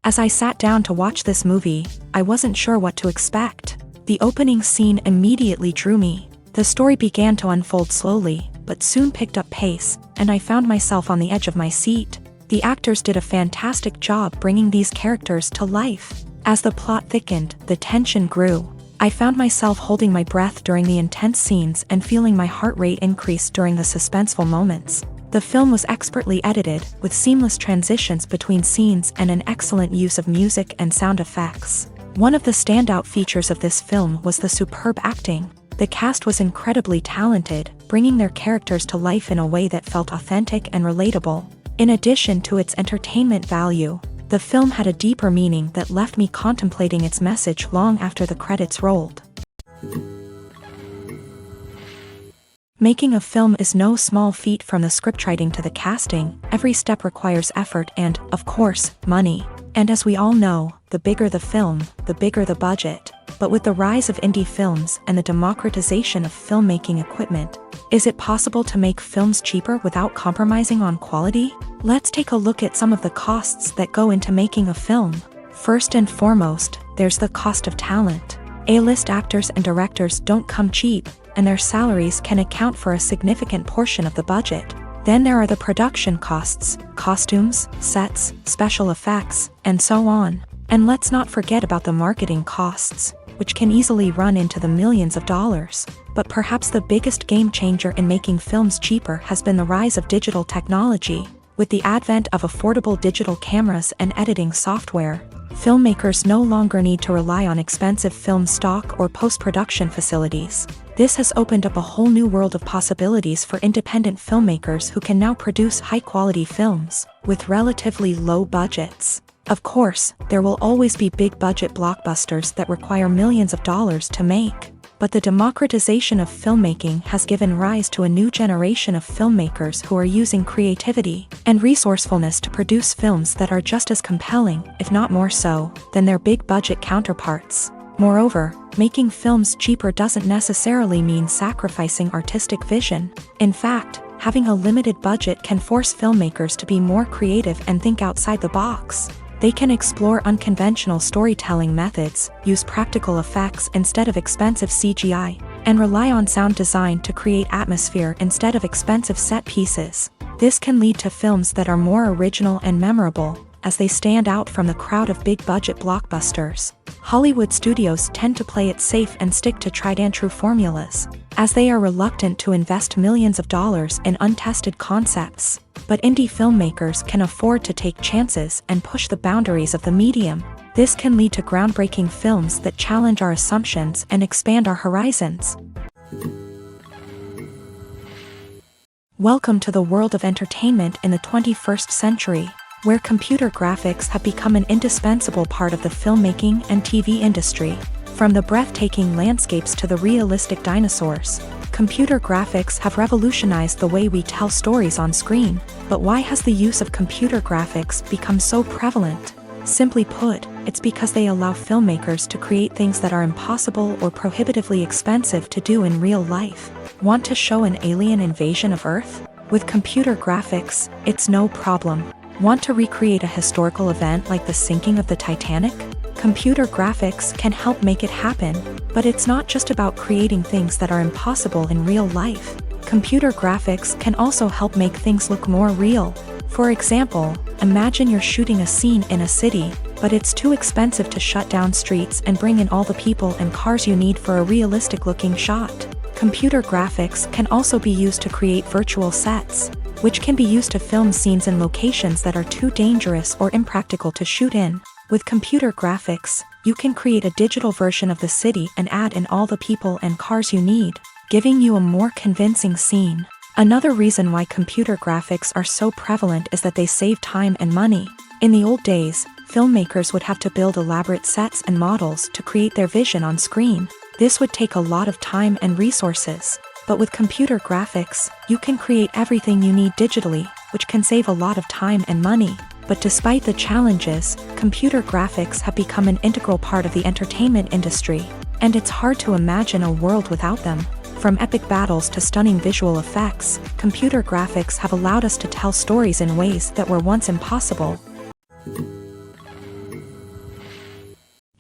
As I sat down to watch this movie, I wasn't sure what to expect. The opening scene immediately drew me. The story began to unfold slowly, but soon picked up pace, and I found myself on the edge of my seat. The actors did a fantastic job bringing these characters to life. As the plot thickened, the tension grew. I found myself holding my breath during the intense scenes and feeling my heart rate increase during the suspenseful moments. The film was expertly edited, with seamless transitions between scenes and an excellent use of music and sound effects. One of the standout features of this film was the superb acting. The cast was incredibly talented, bringing their characters to life in a way that felt authentic and relatable. In addition to its entertainment value, the film had a deeper meaning that left me contemplating its message long after the credits rolled. Making a film is no small feat. From the scriptwriting to the casting, every step requires effort and, of course, money. And as we all know, the bigger the film, the bigger the budget. But with the rise of indie films and the democratization of filmmaking equipment, is it possible to make films cheaper without compromising on quality? Let's take a look at some of the costs that go into making a film. First and foremost, there's the cost of talent. A-list actors and directors don't come cheap, and their salaries can account for a significant portion of the budget. Then there are the production costs, costumes, sets, special effects, and so on. And let's not forget about the marketing costs, which can easily run into the millions of dollars. But perhaps the biggest game changer in making films cheaper has been the rise of digital technology. With the advent of affordable digital cameras and editing software, filmmakers no longer need to rely on expensive film stock or post-production facilities. This has opened up a whole new world of possibilities for independent filmmakers who can now produce high-quality films with relatively low budgets. Of course, there will always be big-budget blockbusters that require millions of dollars to make. But the democratization of filmmaking has given rise to a new generation of filmmakers who are using creativity and resourcefulness to produce films that are just as compelling, if not more so, than their big-budget counterparts. Moreover, making films cheaper doesn't necessarily mean sacrificing artistic vision. In fact, having a limited budget can force filmmakers to be more creative and think outside the box. They can explore unconventional storytelling methods, use practical effects instead of expensive CGI, and rely on sound design to create atmosphere instead of expensive set pieces. This can lead to films that are more original and memorable, as they stand out from the crowd of big-budget blockbusters. Hollywood studios tend to play it safe and stick to tried-and-true formulas, as they are reluctant to invest millions of dollars in untested concepts. But indie filmmakers can afford to take chances and push the boundaries of the medium. This can lead to groundbreaking films that challenge our assumptions and expand our horizons. Welcome to the world of entertainment in the 21st century, where computer graphics have become an indispensable part of the filmmaking and TV industry. From the breathtaking landscapes to the realistic dinosaurs, computer graphics have revolutionized the way we tell stories on screen. But why has the use of computer graphics become so prevalent? Simply put, it's because they allow filmmakers to create things that are impossible or prohibitively expensive to do in real life. Want to show an alien invasion of Earth? With computer graphics, it's no problem. Want to recreate a historical event like the sinking of the Titanic? Computer graphics can help make it happen. But it's not just about creating things that are impossible in real life. Computer graphics can also help make things look more real. For example, imagine you're shooting a scene in a city, but it's too expensive to shut down streets and bring in all the people and cars you need for a realistic-looking shot. Computer graphics can also be used to create virtual sets, which can be used to film scenes in locations that are too dangerous or impractical to shoot in. With computer graphics, you can create a digital version of the city and add in all the people and cars you need, giving you a more convincing scene. Another reason why computer graphics are so prevalent is that they save time and money. In the old days, filmmakers would have to build elaborate sets and models to create their vision on screen. This would take a lot of time and resources. But with computer graphics, you can create everything you need digitally, which can save a lot of time and money. But despite the challenges, computer graphics have become an integral part of the entertainment industry, and it's hard to imagine a world without them. From epic battles to stunning visual effects, computer graphics have allowed us to tell stories in ways that were once impossible.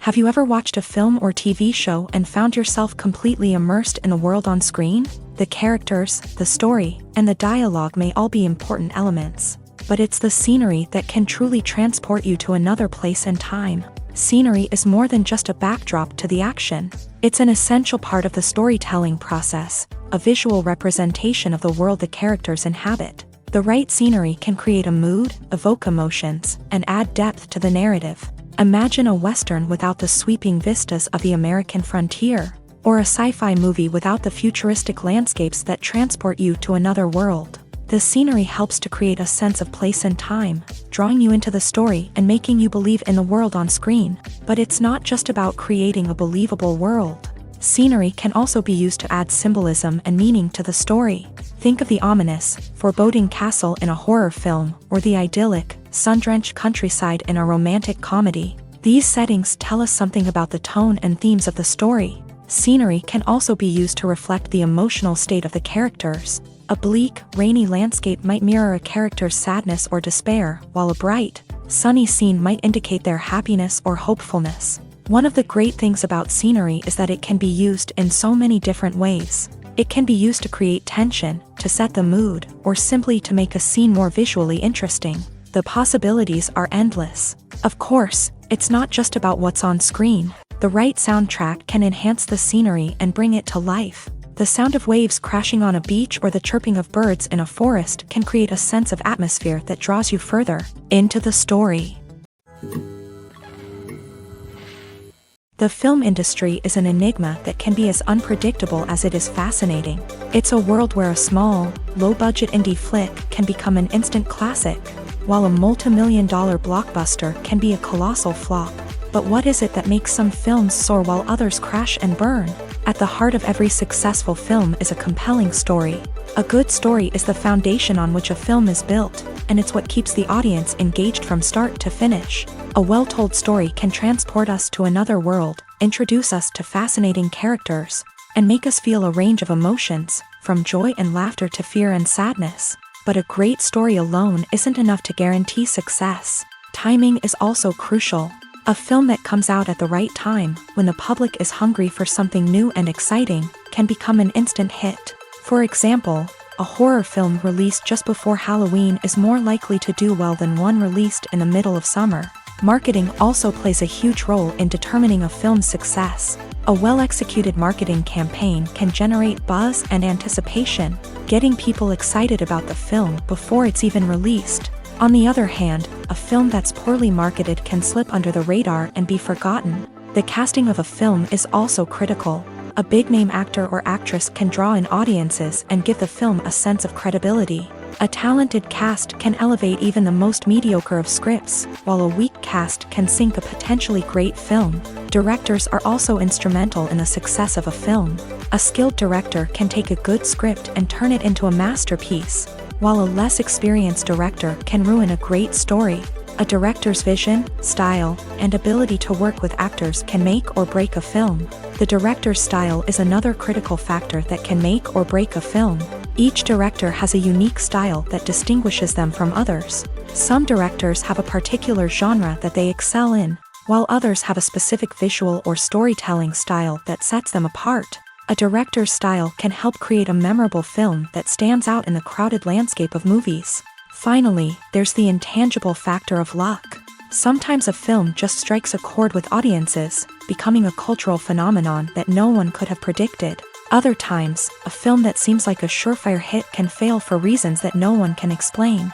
Have you ever watched a film or TV show and found yourself completely immersed in the world on screen? The characters, the story, and the dialogue may all be important elements, but it's the scenery that can truly transport you to another place and time. Scenery is more than just a backdrop to the action. It's an essential part of the storytelling process, a visual representation of the world the characters inhabit. The right scenery can create a mood, evoke emotions, and add depth to the narrative. Imagine a Western without the sweeping vistas of the American frontier, or a sci-fi movie without the futuristic landscapes that transport you to another world. The scenery helps to create a sense of place and time, drawing you into the story and making you believe in the world on screen. But it's not just about creating a believable world. Scenery can also be used to add symbolism and meaning to the story. Think of the ominous, foreboding castle in a horror film, or the idyllic, sun-drenched countryside in a romantic comedy. These settings tell us something about the tone and themes of the story. Scenery can also be used to reflect the emotional state of the characters. A bleak, rainy landscape might mirror a character's sadness or despair, while a bright, sunny scene might indicate their happiness or hopefulness. One of the great things about scenery is that it can be used in so many different ways. It can be used to create tension, to set the mood, or simply to make a scene more visually interesting. The possibilities are endless. Of course, it's not just about what's on screen. The right soundtrack can enhance the scenery and bring it to life. The sound of waves crashing on a beach or the chirping of birds in a forest can create a sense of atmosphere that draws you further into the story. The film industry is an enigma that can be as unpredictable as it is fascinating. It's a world where a small, low-budget indie flick can become an instant classic, while a multi-million-dollar blockbuster can be a colossal flop. But what is it that makes some films soar while others crash and burn? At the heart of every successful film is a compelling story. A good story is the foundation on which a film is built, and it's what keeps the audience engaged from start to finish. A well-told story can transport us to another world, introduce us to fascinating characters, and make us feel a range of emotions, from joy and laughter to fear and sadness. But a great story alone isn't enough to guarantee success. Timing is also crucial. A film that comes out at the right time, when the public is hungry for something new and exciting, can become an instant hit. For example, a horror film released just before Halloween is more likely to do well than one released in the middle of summer. Marketing also plays a huge role in determining a film's success. A well-executed marketing campaign can generate buzz and anticipation, getting people excited about the film before it's even released. On the other hand, a film that's poorly marketed can slip under the radar and be forgotten. The casting of a film is also critical. A big-name actor or actress can draw in audiences and give the film a sense of credibility. A talented cast can elevate even the most mediocre of scripts, while a weak cast can sink a potentially great film. Directors are also instrumental in the success of a film. A skilled director can take a good script and turn it into a masterpiece, while a less experienced director can ruin a great story. A director's vision, style, and ability to work with actors can make or break a film. The director's style is another critical factor that can make or break a film. Each director has a unique style that distinguishes them from others. Some directors have a particular genre that they excel in, while others have a specific visual or storytelling style that sets them apart. A director's style can help create a memorable film that stands out in the crowded landscape of movies. Finally, there's the intangible factor of luck. Sometimes a film just strikes a chord with audiences, becoming a cultural phenomenon that no one could have predicted. Other times, a film that seems like a surefire hit can fail for reasons that no one can explain.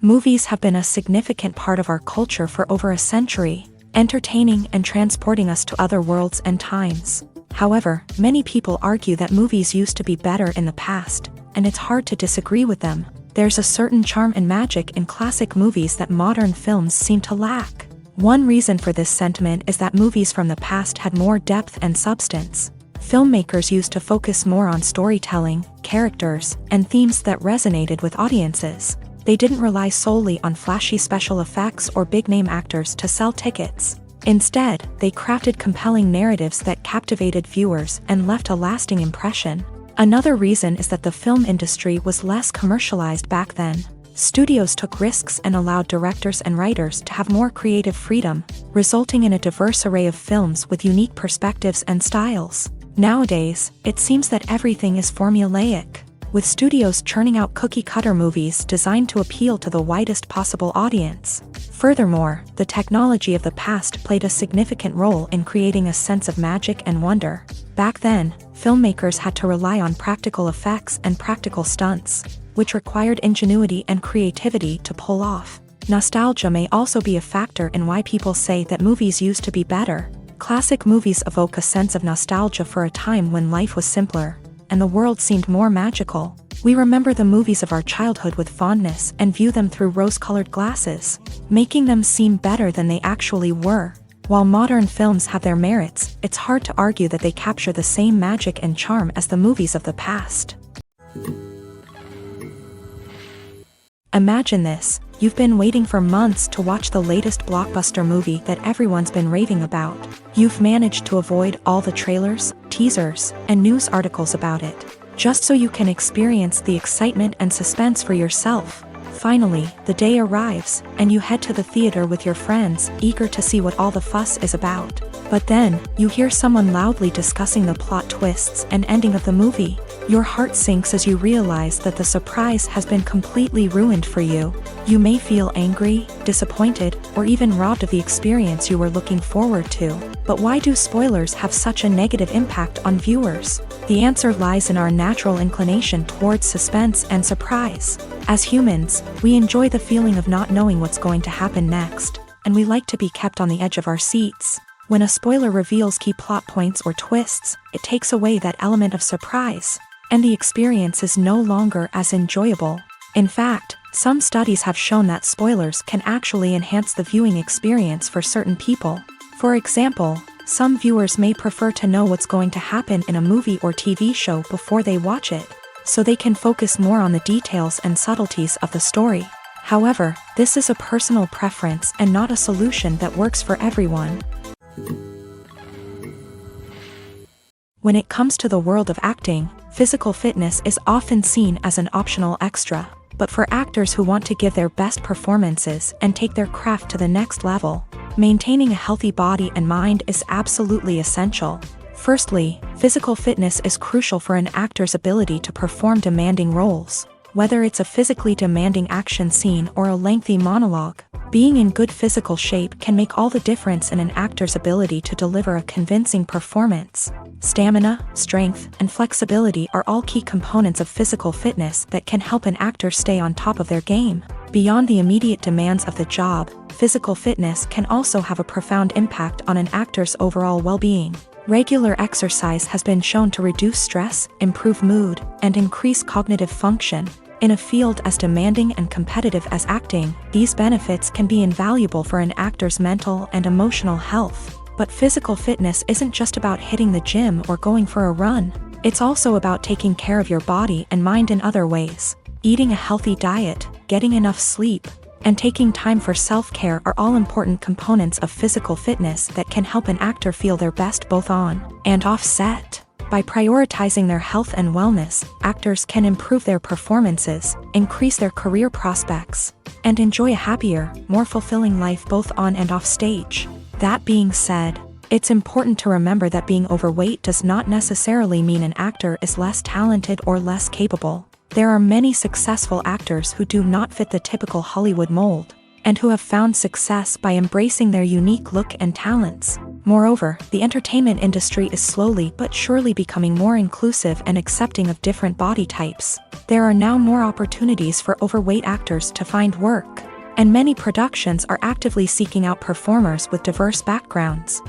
Movies have been a significant part of our culture for over a century, entertaining and transporting us to other worlds and times. However, many people argue that movies used to be better in the past, and it's hard to disagree with them. There's a certain charm and magic in classic movies that modern films seem to lack. One reason for this sentiment is that movies from the past had more depth and substance. Filmmakers used to focus more on storytelling, characters, and themes that resonated with audiences. They didn't rely solely on flashy special effects or big-name actors to sell tickets. Instead, they crafted compelling narratives that captivated viewers and left a lasting impression. Another reason is that the film industry was less commercialized back then. Studios took risks and allowed directors and writers to have more creative freedom, resulting in a diverse array of films with unique perspectives and styles. Nowadays, it seems that everything is formulaic, with studios churning out cookie-cutter movies designed to appeal to the widest possible audience. Furthermore, the technology of the past played a significant role in creating a sense of magic and wonder. Back then, filmmakers had to rely on practical effects and practical stunts, which required ingenuity and creativity to pull off. Nostalgia may also be a factor in why people say that movies used to be better. Classic movies evoke a sense of nostalgia for a time when life was simpler, and the world seemed more magical. We remember the movies of our childhood with fondness and view them through rose-colored glasses, making them seem better than they actually were. While modern films have their merits, it's hard to argue that they capture the same magic and charm as the movies of the past. Imagine this: you've been waiting for months to watch the latest blockbuster movie that everyone's been raving about. You've managed to avoid all the trailers, teasers, and news articles about it, just so you can experience the excitement and suspense for yourself. Finally, the day arrives, and you head to the theater with your friends, eager to see what all the fuss is about. But then, you hear someone loudly discussing the plot twists and ending of the movie. Your heart sinks as you realize that the surprise has been completely ruined for you. You may feel angry, disappointed, or even robbed of the experience you were looking forward to. But why do spoilers have such a negative impact on viewers? The answer lies in our natural inclination towards suspense and surprise. As humans, we enjoy the feeling of not knowing what's going to happen next, and we like to be kept on the edge of our seats. When a spoiler reveals key plot points or twists, it takes away that element of surprise, and the experience is no longer as enjoyable. In fact, some studies have shown that spoilers can actually enhance the viewing experience for certain people. For example, some viewers may prefer to know what's going to happen in a movie or TV show before they watch it, so they can focus more on the details and subtleties of the story. However, this is a personal preference and not a solution that works for everyone. When it comes to the world of acting, physical fitness is often seen as an optional extra. But for actors who want to give their best performances and take their craft to the next level, maintaining a healthy body and mind is absolutely essential. Firstly, physical fitness is crucial for an actor's ability to perform demanding roles. Whether it's a physically demanding action scene or a lengthy monologue, being in good physical shape can make all the difference in an actor's ability to deliver a convincing performance. Stamina, strength, and flexibility are all key components of physical fitness that can help an actor stay on top of their game. Beyond the immediate demands of the job, physical fitness can also have a profound impact on an actor's overall well-being. Regular exercise has been shown to reduce stress, improve mood, and increase cognitive function. In a field as demanding and competitive as acting, these benefits can be invaluable for an actor's mental and emotional health. But physical fitness isn't just about hitting the gym or going for a run. It's also about taking care of your body and mind in other ways. Eating a healthy diet, getting enough sleep, and taking time for self-care are all important components of physical fitness that can help an actor feel their best both on and off set. By prioritizing their health and wellness, actors can improve their performances, increase their career prospects, and enjoy a happier, more fulfilling life both on and off stage. That being said, it's important to remember that being overweight does not necessarily mean an actor is less talented or less capable. There are many successful actors who do not fit the typical Hollywood mold, and who have found success by embracing their unique look and talents. Moreover, the entertainment industry is slowly but surely becoming more inclusive and accepting of different body types. There are now more opportunities for overweight actors to find work, and many productions are actively seeking out performers with diverse backgrounds.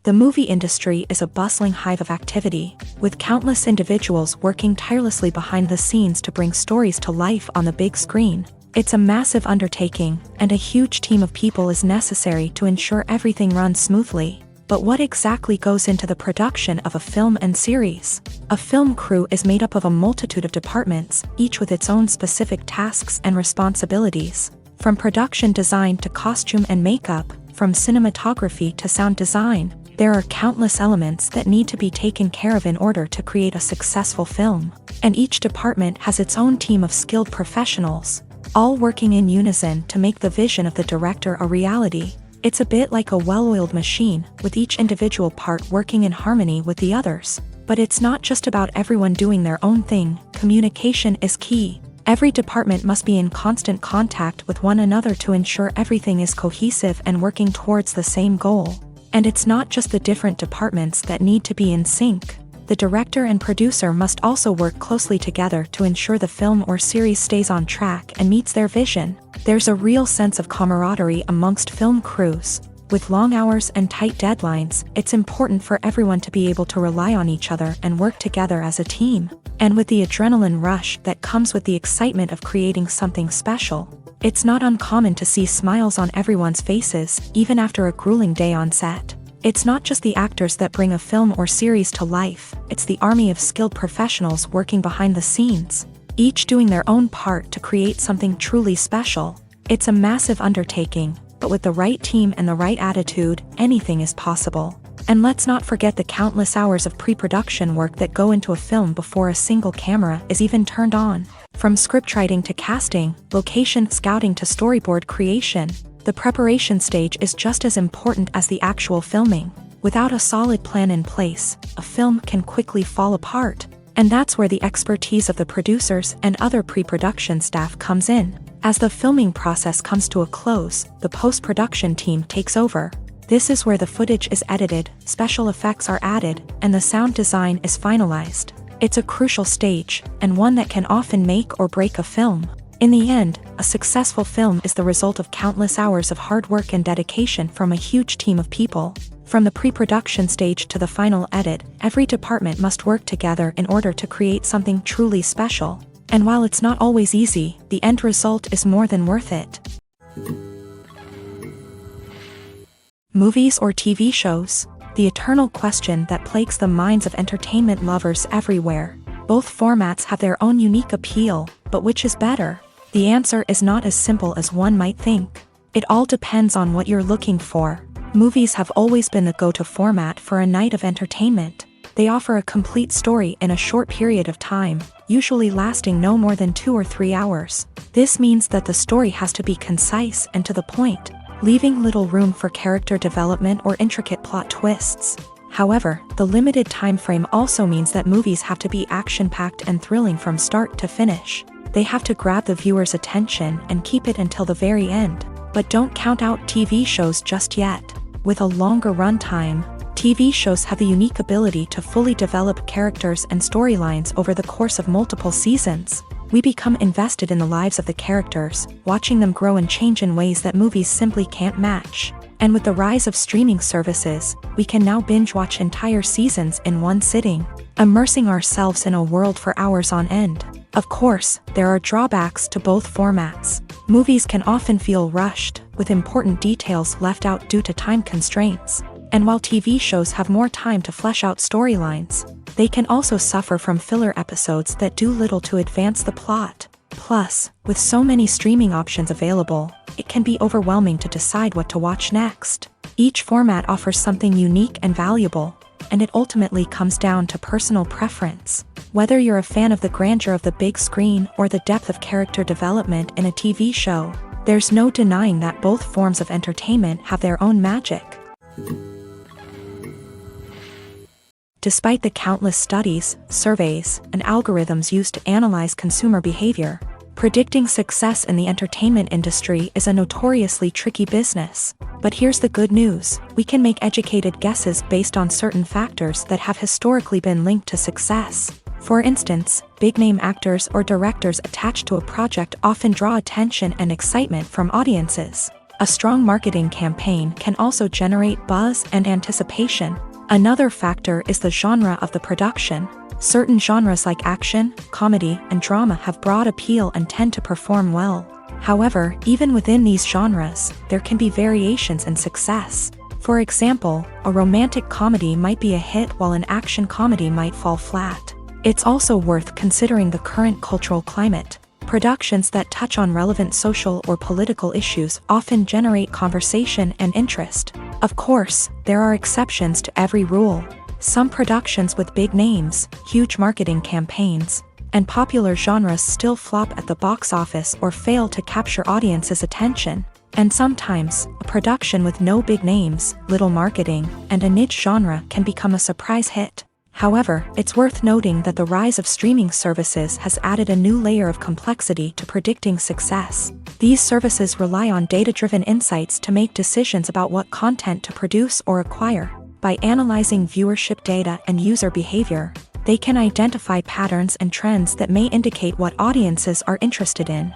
The movie industry is a bustling hive of activity, with countless individuals working tirelessly behind the scenes to bring stories to life on the big screen. It's a massive undertaking, and a huge team of people is necessary to ensure everything runs smoothly. But what exactly goes into the production of a film and series? A film crew is made up of a multitude of departments, each with its own specific tasks and responsibilities. From production design to costume and makeup, from cinematography to sound design, there are countless elements that need to be taken care of in order to create a successful film. And each department has its own team of skilled professionals, all working in unison to make the vision of the director a reality. It's a bit like a well-oiled machine, with each individual part working in harmony with the others. But it's not just about everyone doing their own thing. Communication is key. Every department must be in constant contact with one another to ensure everything is cohesive and working towards the same goal. And it's not just the different departments that need to be in sync. The director and producer must also work closely together to ensure the film or series stays on track and meets their vision. There's a real sense of camaraderie amongst film crews. With long hours and tight deadlines, it's important for everyone to be able to rely on each other and work together as a team. And with the adrenaline rush that comes with the excitement of creating something special, it's not uncommon to see smiles on everyone's faces, even after a grueling day on set. It's not just the actors that bring a film or series to life, it's the army of skilled professionals working behind the scenes, each doing their own part to create something truly special. It's a massive undertaking, but with the right team and the right attitude, anything is possible. And let's not forget the countless hours of pre-production work that go into a film before a single camera is even turned on. From scriptwriting to casting, location scouting to storyboard creation, the preparation stage is just as important as the actual filming. Without a solid plan in place, a film can quickly fall apart. And that's where the expertise of the producers and other pre-production staff comes in. As the filming process comes to a close, the post-production team takes over. This is where the footage is edited, special effects are added, and the sound design is finalized. It's a crucial stage, and one that can often make or break a film. In the end, a successful film is the result of countless hours of hard work and dedication from a huge team of people. From the pre-production stage to the final edit, every department must work together in order to create something truly special. And while it's not always easy, the end result is more than worth it. Movies or TV shows? The eternal question that plagues the minds of entertainment lovers everywhere. Both formats have their own unique appeal, but which is better? The answer is not as simple as one might think. It all depends on what you're looking for. Movies have always been the go-to format for a night of entertainment. They offer a complete story in a short period of time, usually lasting no more than 2 or 3 hours. This means that the story has to be concise and to the point, leaving little room for character development or intricate plot twists. However, the limited time frame also means that movies have to be action-packed and thrilling from start to finish. They have to grab the viewer's attention and keep it until the very end. But don't count out TV shows just yet. With a longer runtime, TV shows have the unique ability to fully develop characters and storylines over the course of multiple seasons. We become invested in the lives of the characters, watching them grow and change in ways that movies simply can't match. And with the rise of streaming services, we can now binge-watch entire seasons in one sitting, immersing ourselves in a world for hours on end. Of course, there are drawbacks to both formats. Movies can often feel rushed, with important details left out due to time constraints. And while TV shows have more time to flesh out storylines, they can also suffer from filler episodes that do little to advance the plot. Plus, with so many streaming options available, it can be overwhelming to decide what to watch next. Each format offers something unique and valuable, and it ultimately comes down to personal preference. Whether you're a fan of the grandeur of the big screen or the depth of character development in a TV show, there's no denying that both forms of entertainment have their own magic. Despite the countless studies, surveys, and algorithms used to analyze consumer behavior, predicting success in the entertainment industry is a notoriously tricky business. But here's the good news: we can make educated guesses based on certain factors that have historically been linked to success. For instance, big-name actors or directors attached to a project often draw attention and excitement from audiences. A strong marketing campaign can also generate buzz and anticipation. Another factor is the genre of the production. Certain genres like action, comedy, and drama have broad appeal and tend to perform well. However, even within these genres, there can be variations in success. For example, a romantic comedy might be a hit while an action comedy might fall flat. It's also worth considering the current cultural climate. Productions that touch on relevant social or political issues often generate conversation and interest. Of course, there are exceptions to every rule. Some productions with big names, huge marketing campaigns, and popular genres still flop at the box office or fail to capture audiences' attention. And sometimes, a production with no big names, little marketing, and a niche genre can become a surprise hit. However, it's worth noting that the rise of streaming services has added a new layer of complexity to predicting success. These services rely on data-driven insights to make decisions about what content to produce or acquire. By analyzing viewership data and user behavior, they can identify patterns and trends that may indicate what audiences are interested in.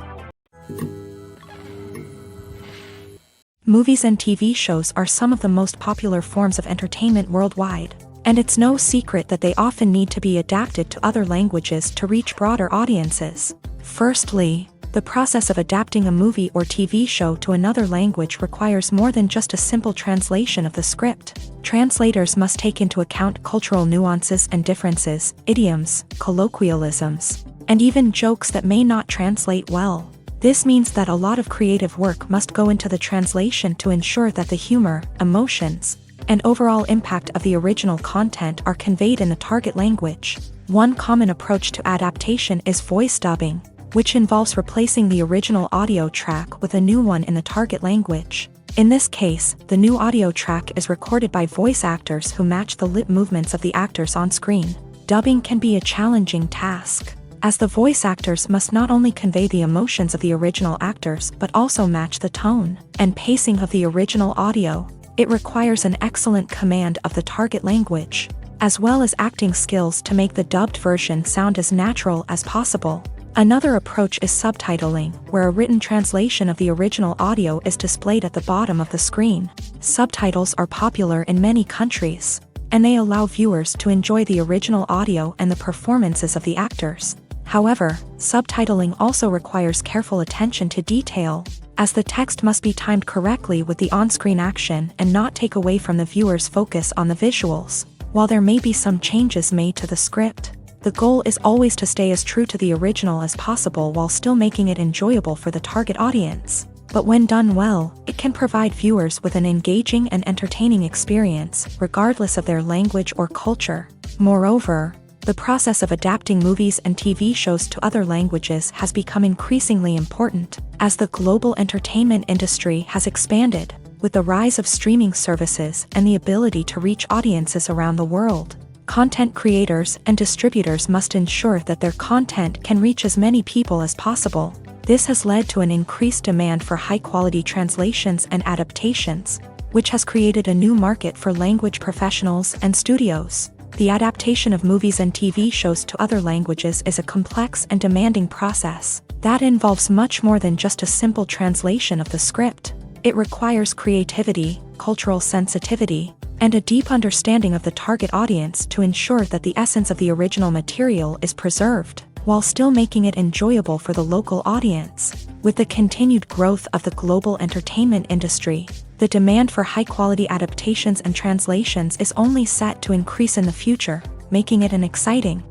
Movies and TV shows are some of the most popular forms of entertainment worldwide, and it's no secret that they often need to be adapted to other languages to reach broader audiences. Firstly, the process of adapting a movie or TV show to another language requires more than just a simple translation of the script. Translators must take into account cultural nuances and differences, idioms, colloquialisms, and even jokes that may not translate well. This means that a lot of creative work must go into the translation to ensure that the humor, emotions, and overall impact of the original content are conveyed in the target language. One common approach to adaptation is voice dubbing, which involves replacing the original audio track with a new one in the target language. In this case, the new audio track is recorded by voice actors who match the lip movements of the actors on screen. Dubbing can be a challenging task, as the voice actors must not only convey the emotions of the original actors but also match the tone and pacing of the original audio. It requires an excellent command of the target language, as well as acting skills to make the dubbed version sound as natural as possible. Another approach is subtitling, where a written translation of the original audio is displayed at the bottom of the screen. Subtitles are popular in many countries, and they allow viewers to enjoy the original audio and the performances of the actors. However, subtitling also requires careful attention to detail, as the text must be timed correctly with the on-screen action and not take away from the viewer's focus on the visuals. While there may be some changes made to the script, the goal is always to stay as true to the original as possible while still making it enjoyable for the target audience. But when done well, it can provide viewers with an engaging and entertaining experience, regardless of their language or culture. Moreover, the process of adapting movies and TV shows to other languages has become increasingly important, as the global entertainment industry has expanded, with the rise of streaming services and the ability to reach audiences around the world. Content creators and distributors must ensure that their content can reach as many people as possible. This has led to an increased demand for high-quality translations and adaptations, which has created a new market for language professionals and studios. The adaptation of movies and TV shows to other languages is a complex and demanding process that involves much more than just a simple translation of the script. It requires creativity, cultural sensitivity, and a deep understanding of the target audience to ensure that the essence of the original material is preserved, while still making it enjoyable for the local audience. With the continued growth of the global entertainment industry, the demand for high-quality adaptations and translations is only set to increase in the future, making it an exciting.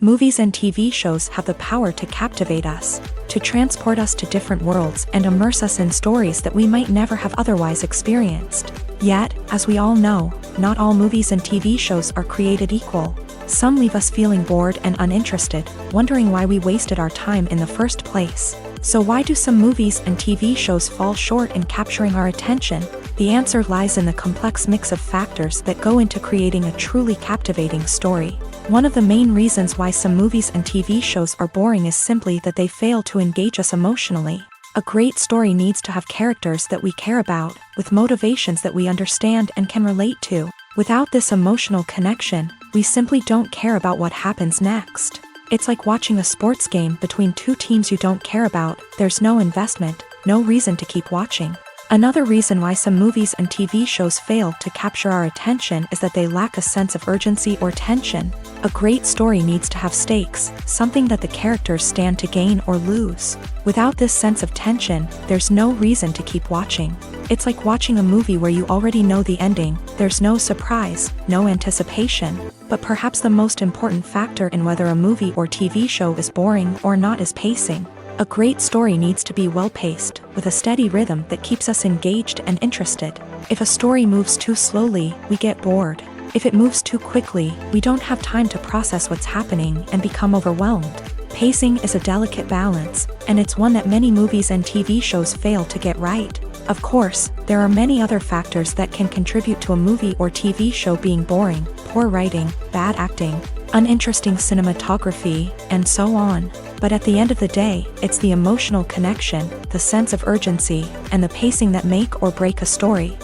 Movies and TV shows have the power to captivate us, to transport us to different worlds and immerse us in stories that we might never have otherwise experienced. Yet, as we all know, not all movies and TV shows are created equal. Some leave us feeling bored and uninterested, wondering why we wasted our time in the first place. So why do some movies and TV shows fall short in capturing our attention? The answer lies in the complex mix of factors that go into creating a truly captivating story. One of the main reasons why some movies and TV shows are boring is simply that they fail to engage us emotionally. A great story needs to have characters that we care about, with motivations that we understand and can relate to. Without this emotional connection, we simply don't care about what happens next. It's like watching a sports game between two teams you don't care about. There's no investment, no reason to keep watching. Another reason why some movies and TV shows fail to capture our attention is that they lack a sense of urgency or tension. A great story needs to have stakes, something that the characters stand to gain or lose. Without this sense of tension, there's no reason to keep watching. It's like watching a movie where you already know the ending. There's no surprise, no anticipation. But perhaps the most important factor in whether a movie or TV show is boring or not is pacing. A great story needs to be well-paced, with a steady rhythm that keeps us engaged and interested. If a story moves too slowly, we get bored. If it moves too quickly, we don't have time to process what's happening and become overwhelmed. Pacing is a delicate balance, and it's one that many movies and TV shows fail to get right. Of course, there are many other factors that can contribute to a movie or TV show being boring: poor writing, bad acting, uninteresting cinematography, and so on. But at the end of the day, it's the emotional connection, the sense of urgency, and the pacing that make or break a story.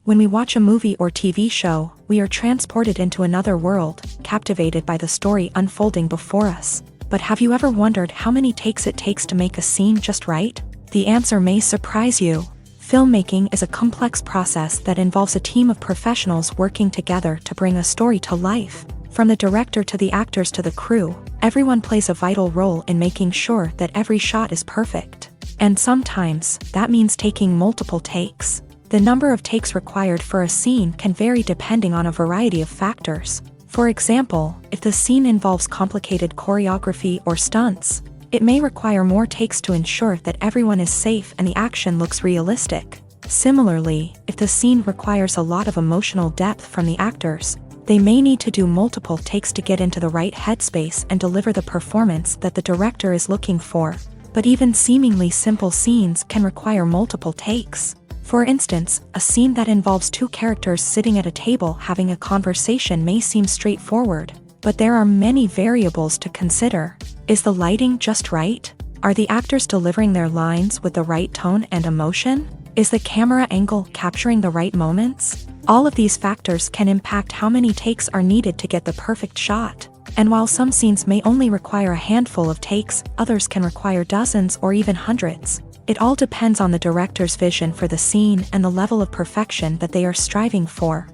When we watch a movie or TV show, we are transported into another world, captivated by the story unfolding before us. But have you ever wondered how many takes it takes to make a scene just right? The answer may surprise you. Filmmaking is a complex process that involves a team of professionals working together to bring a story to life. From the director to the actors to the crew, everyone plays a vital role in making sure that every shot is perfect. And sometimes, that means taking multiple takes. The number of takes required for a scene can vary depending on a variety of factors. For example, if the scene involves complicated choreography or stunts, it may require more takes to ensure that everyone is safe and the action looks realistic. Similarly, if the scene requires a lot of emotional depth from the actors, they may need to do multiple takes to get into the right headspace and deliver the performance that the director is looking for. But even seemingly simple scenes can require multiple takes. For instance, a scene that involves two characters sitting at a table having a conversation may seem straightforward, but there are many variables to consider. Is the lighting just right? Are the actors delivering their lines with the right tone and emotion? Is the camera angle capturing the right moments? All of these factors can impact how many takes are needed to get the perfect shot. And while some scenes may only require a handful of takes, others can require dozens or even hundreds. It all depends on the director's vision for the scene and the level of perfection that they are striving for.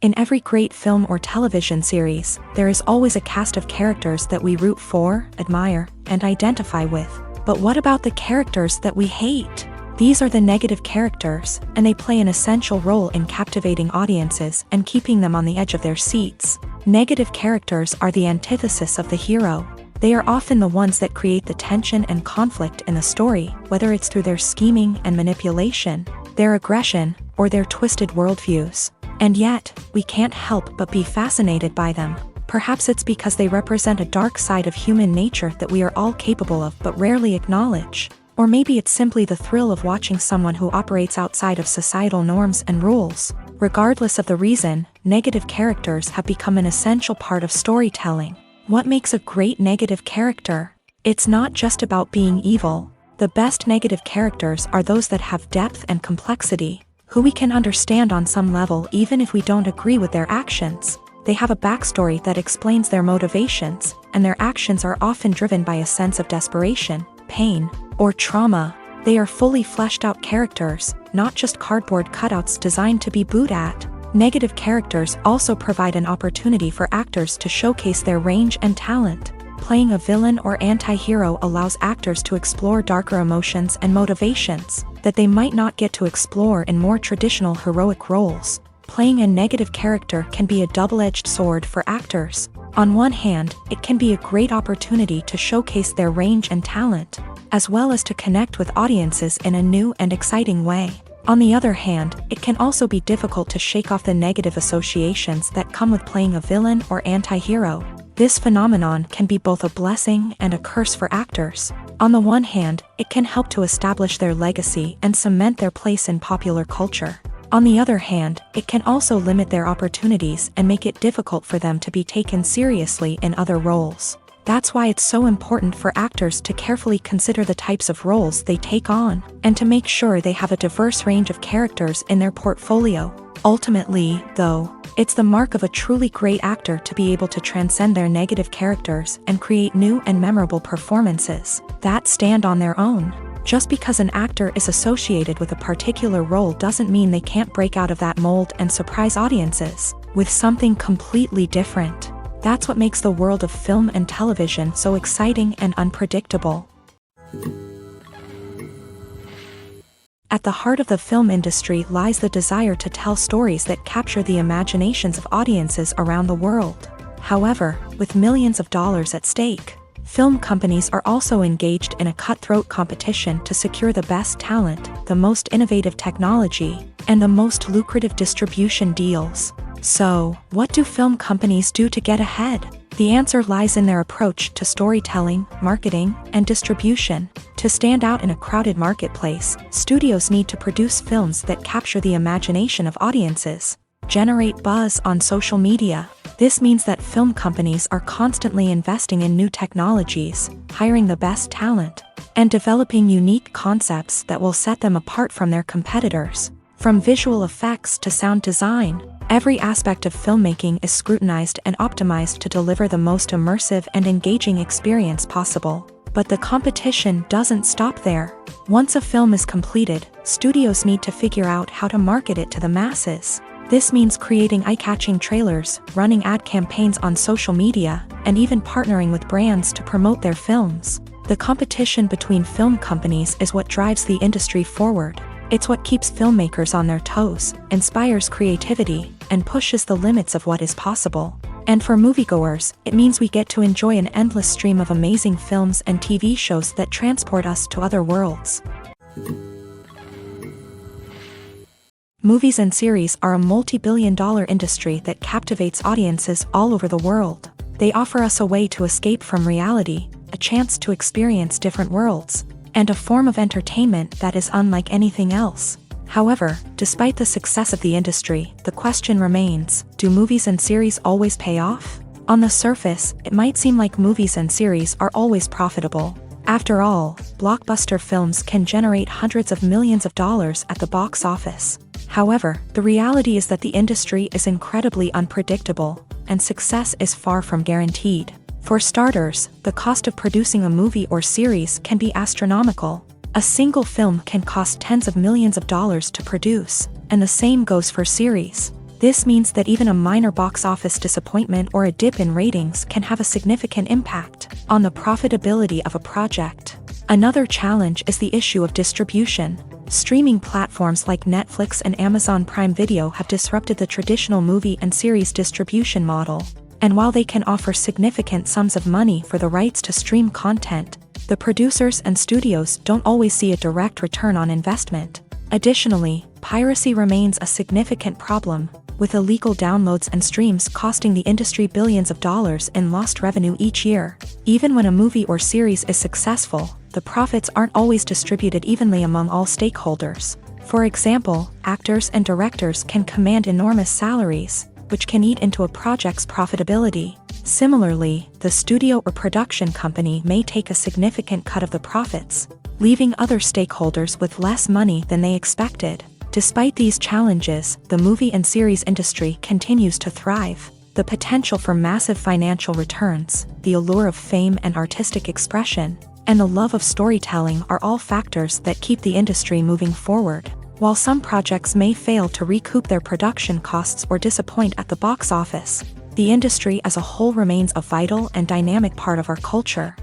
In every great film or television series, there is always a cast of characters that we root for, admire, and identify with. But what about the characters that we hate? These are the negative characters, and they play an essential role in captivating audiences and keeping them on the edge of their seats. Negative characters are the antithesis of the hero. They are often the ones that create the tension and conflict in the story, whether it's through their scheming and manipulation, their aggression, or their twisted worldviews. And yet, we can't help but be fascinated by them. Perhaps it's because they represent a dark side of human nature that we are all capable of but rarely acknowledge. Or maybe it's simply the thrill of watching someone who operates outside of societal norms and rules. Regardless of the reason, negative characters have become an essential part of storytelling. What makes a great negative character? It's not just about being evil. The best negative characters are those that have depth and complexity, who we can understand on some level even if we don't agree with their actions. They have a backstory that explains their motivations, and their actions are often driven by a sense of desperation, pain, or trauma. They are fully fleshed out characters, not just cardboard cutouts designed to be booed at. Negative characters also provide an opportunity for actors to showcase their range and talent. Playing a villain or anti-hero allows actors to explore darker emotions and motivations that they might not get to explore in more traditional heroic roles. Playing a negative character can be a double-edged sword for actors. On one hand, it can be a great opportunity to showcase their range and talent, as well as to connect with audiences in a new and exciting way. On the other hand, it can also be difficult to shake off the negative associations that come with playing a villain or anti-hero. This phenomenon can be both a blessing and a curse for actors. On the one hand, it can help to establish their legacy and cement their place in popular culture. On the other hand, it can also limit their opportunities and make it difficult for them to be taken seriously in other roles. That's why it's so important for actors to carefully consider the types of roles they take on, and to make sure they have a diverse range of characters in their portfolio. Ultimately, though, it's the mark of a truly great actor to be able to transcend their negative characters and create new and memorable performances that stand on their own. Just because an actor is associated with a particular role doesn't mean they can't break out of that mold and surprise audiences with something completely different. That's what makes the world of film and television so exciting and unpredictable. At the heart of the film industry lies the desire to tell stories that capture the imaginations of audiences around the world. However, with millions of dollars at stake, Film companies are also engaged in a cutthroat competition to secure the best talent, the most innovative technology, and the most lucrative distribution deals. So, what do film companies do to get ahead? The answer lies in their approach to storytelling, marketing, and distribution. To stand out in a crowded marketplace, studios need to produce films that capture the imagination of audiences, generate buzz on social media. This means that film companies are constantly investing in new technologies, hiring the best talent, and developing unique concepts that will set them apart from their competitors. From visual effects to sound design, every aspect of filmmaking is scrutinized and optimized to deliver the most immersive and engaging experience possible. But the competition doesn't stop there. Once a film is completed, studios need to figure out how to market it to the masses. This means creating eye-catching trailers, running ad campaigns on social media, and even partnering with brands to promote their films. The competition between film companies is what drives the industry forward. It's what keeps filmmakers on their toes, inspires creativity, and pushes the limits of what is possible. And for moviegoers, it means we get to enjoy an endless stream of amazing films and TV shows that transport us to other worlds. Movies and series are a multi-billion-dollar industry that captivates audiences all over the world. They offer us a way to escape from reality, a chance to experience different worlds, and a form of entertainment that is unlike anything else. However, despite the success of the industry, the question remains, do movies and series always pay off? On the surface, it might seem like movies and series are always profitable. After all, blockbuster films can generate hundreds of millions of dollars at the box office. However, the reality is that the industry is incredibly unpredictable, and success is far from guaranteed. For starters, the cost of producing a movie or series can be astronomical. A single film can cost tens of millions of dollars to produce, and the same goes for series. This means that even a minor box office disappointment or a dip in ratings can have a significant impact on the profitability of a project. Another challenge is the issue of distribution. Streaming platforms like Netflix and Amazon Prime Video have disrupted the traditional movie and series distribution model. And while they can offer significant sums of money for the rights to stream content, the producers and studios don't always see a direct return on investment. Additionally, piracy remains a significant problem, with illegal downloads and streams costing the industry billions of dollars in lost revenue each year. Even when a movie or series is successful, the profits aren't always distributed evenly among all stakeholders. For example, actors and directors can command enormous salaries, which can eat into a project's profitability. Similarly, the studio or production company may take a significant cut of the profits, leaving other stakeholders with less money than they expected. Despite these challenges, the movie and series industry continues to thrive. The potential for massive financial returns, the allure of fame and artistic expression, and the love of storytelling are all factors that keep the industry moving forward. While some projects may fail to recoup their production costs or disappoint at the box office, the industry as a whole remains a vital and dynamic part of our culture.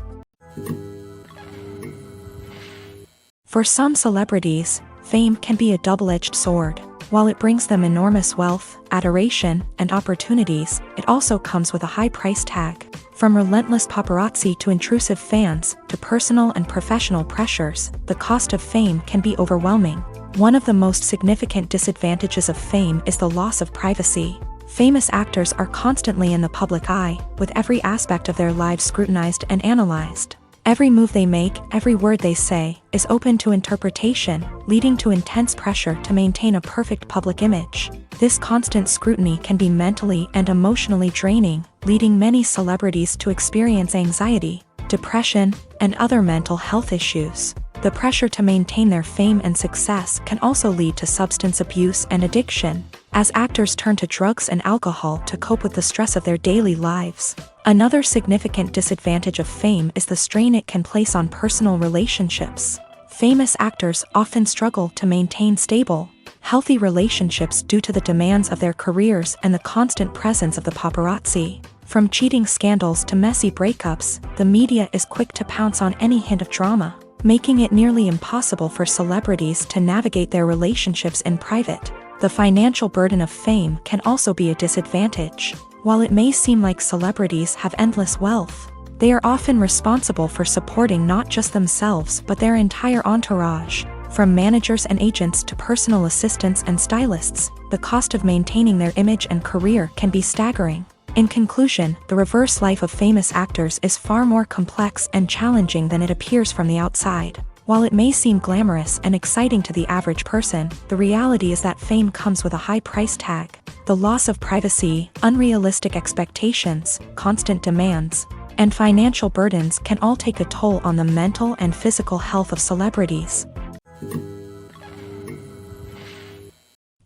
For some celebrities, fame can be a double-edged sword. While it brings them enormous wealth, adoration, and opportunities, it also comes with a high price tag. From relentless paparazzi to intrusive fans, to personal and professional pressures, the cost of fame can be overwhelming. One of the most significant disadvantages of fame is the loss of privacy. Famous actors are constantly in the public eye, with every aspect of their lives scrutinized and analyzed. Every move they make, every word they say, is open to interpretation, leading to intense pressure to maintain a perfect public image. This constant scrutiny can be mentally and emotionally draining, leading many celebrities to experience anxiety, depression, and other mental health issues. The pressure to maintain their fame and success can also lead to substance abuse and addiction, as actors turn to drugs and alcohol to cope with the stress of their daily lives. Another significant disadvantage of fame is the strain it can place on personal relationships. Famous actors often struggle to maintain stable, healthy relationships due to the demands of their careers and the constant presence of the paparazzi. From cheating scandals to messy breakups, the media is quick to pounce on any hint of drama, making it nearly impossible for celebrities to navigate their relationships in private. The financial burden of fame can also be a disadvantage. While it may seem like celebrities have endless wealth, They are often responsible for supporting not just themselves but their entire entourage. From managers and agents to personal assistants and stylists, the cost of maintaining their image and career can be staggering. In conclusion, the reverse life of famous actors is far more complex and challenging than it appears from the outside. While it may seem glamorous and exciting to the average person, the reality is that fame comes with a high price tag. The loss of privacy, unrealistic expectations, constant demands, and financial burdens can all take a toll on the mental and physical health of celebrities.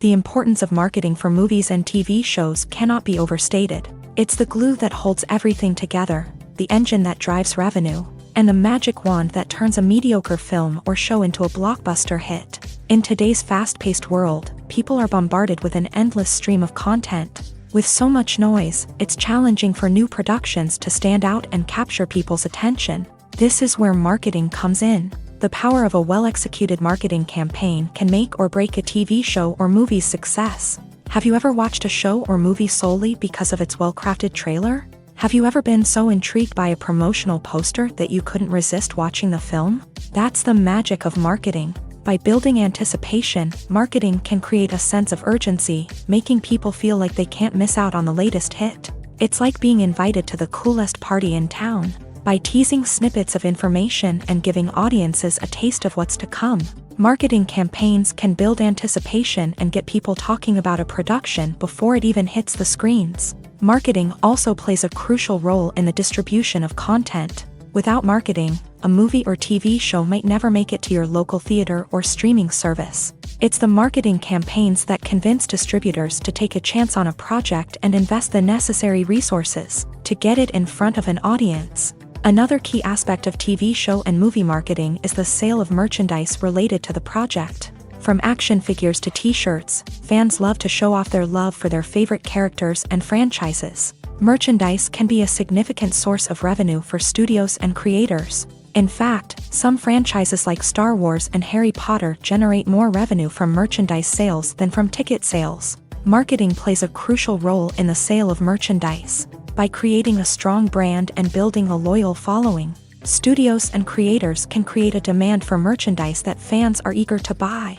The importance of marketing for movies and TV shows cannot be overstated. It's the glue that holds everything together, the engine that drives revenue, and the magic wand that turns a mediocre film or show into a blockbuster hit. In today's fast-paced world, people are bombarded with an endless stream of content. With so much noise, it's challenging for new productions to stand out and capture people's attention. This is where marketing comes in. The power of a well-executed marketing campaign can make or break a TV show or movie's success. Have you ever watched a show or movie solely because of its well-crafted trailer? Have you ever been so intrigued by a promotional poster that you couldn't resist watching the film? That's the magic of marketing. By building anticipation, marketing can create a sense of urgency, making people feel like they can't miss out on the latest hit. It's like being invited to the coolest party in town. By teasing snippets of information and giving audiences a taste of what's to come, marketing campaigns can build anticipation and get people talking about a production before it even hits the screens. Marketing also plays a crucial role in the distribution of content. Without marketing, a movie or TV show might never make it to your local theater or streaming service. It's the marketing campaigns that convince distributors to take a chance on a project and invest the necessary resources to get it in front of an audience. Another key aspect of TV show and movie marketing is the sale of merchandise related to the project. From action figures to t-shirts, fans love to show off their love for their favorite characters and franchises. Merchandise can be a significant source of revenue for studios and creators. In fact, some franchises like Star Wars and Harry Potter generate more revenue from merchandise sales than from ticket sales. Marketing plays a crucial role in the sale of merchandise. By creating a strong brand and building a loyal following, studios and creators can create a demand for merchandise that fans are eager to buy.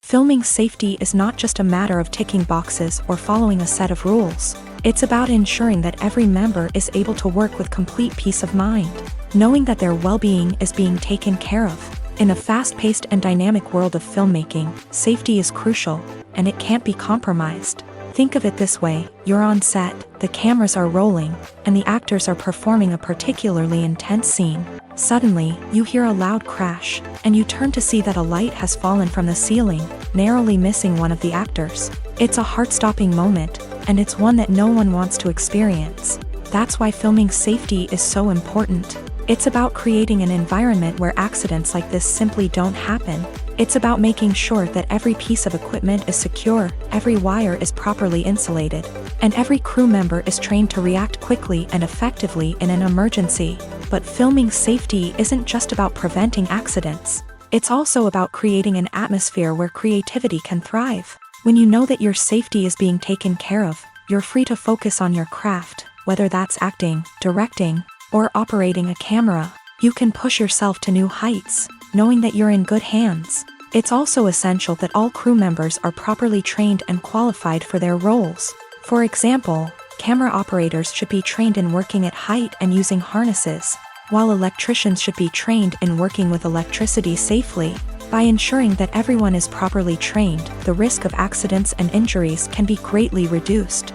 Filming safety is not just a matter of ticking boxes or following a set of rules. It's about ensuring that every member is able to work with complete peace of mind, knowing that their well-being is being taken care of. In a fast-paced and dynamic world of filmmaking, safety is crucial, and it can't be compromised. Think of it this way: you're on set, the cameras are rolling, and the actors are performing a particularly intense scene. Suddenly, you hear a loud crash, and you turn to see that a light has fallen from the ceiling, narrowly missing one of the actors. It's a heart-stopping moment, and it's one that no one wants to experience. That's why filming safety is so important. It's about creating an environment where accidents like this simply don't happen. It's about making sure that every piece of equipment is secure, every wire is properly insulated, and every crew member is trained to react quickly and effectively in an emergency. But filming safety isn't just about preventing accidents. It's also about creating an atmosphere where creativity can thrive. When you know that your safety is being taken care of, you're free to focus on your craft, whether that's acting, directing, or operating a camera. You can push yourself to new heights, knowing that you're in good hands. It's also essential that all crew members are properly trained and qualified for their roles. For example, camera operators should be trained in working at height and using harnesses, while electricians should be trained in working with electricity safely. By ensuring that everyone is properly trained, the risk of accidents and injuries can be greatly reduced.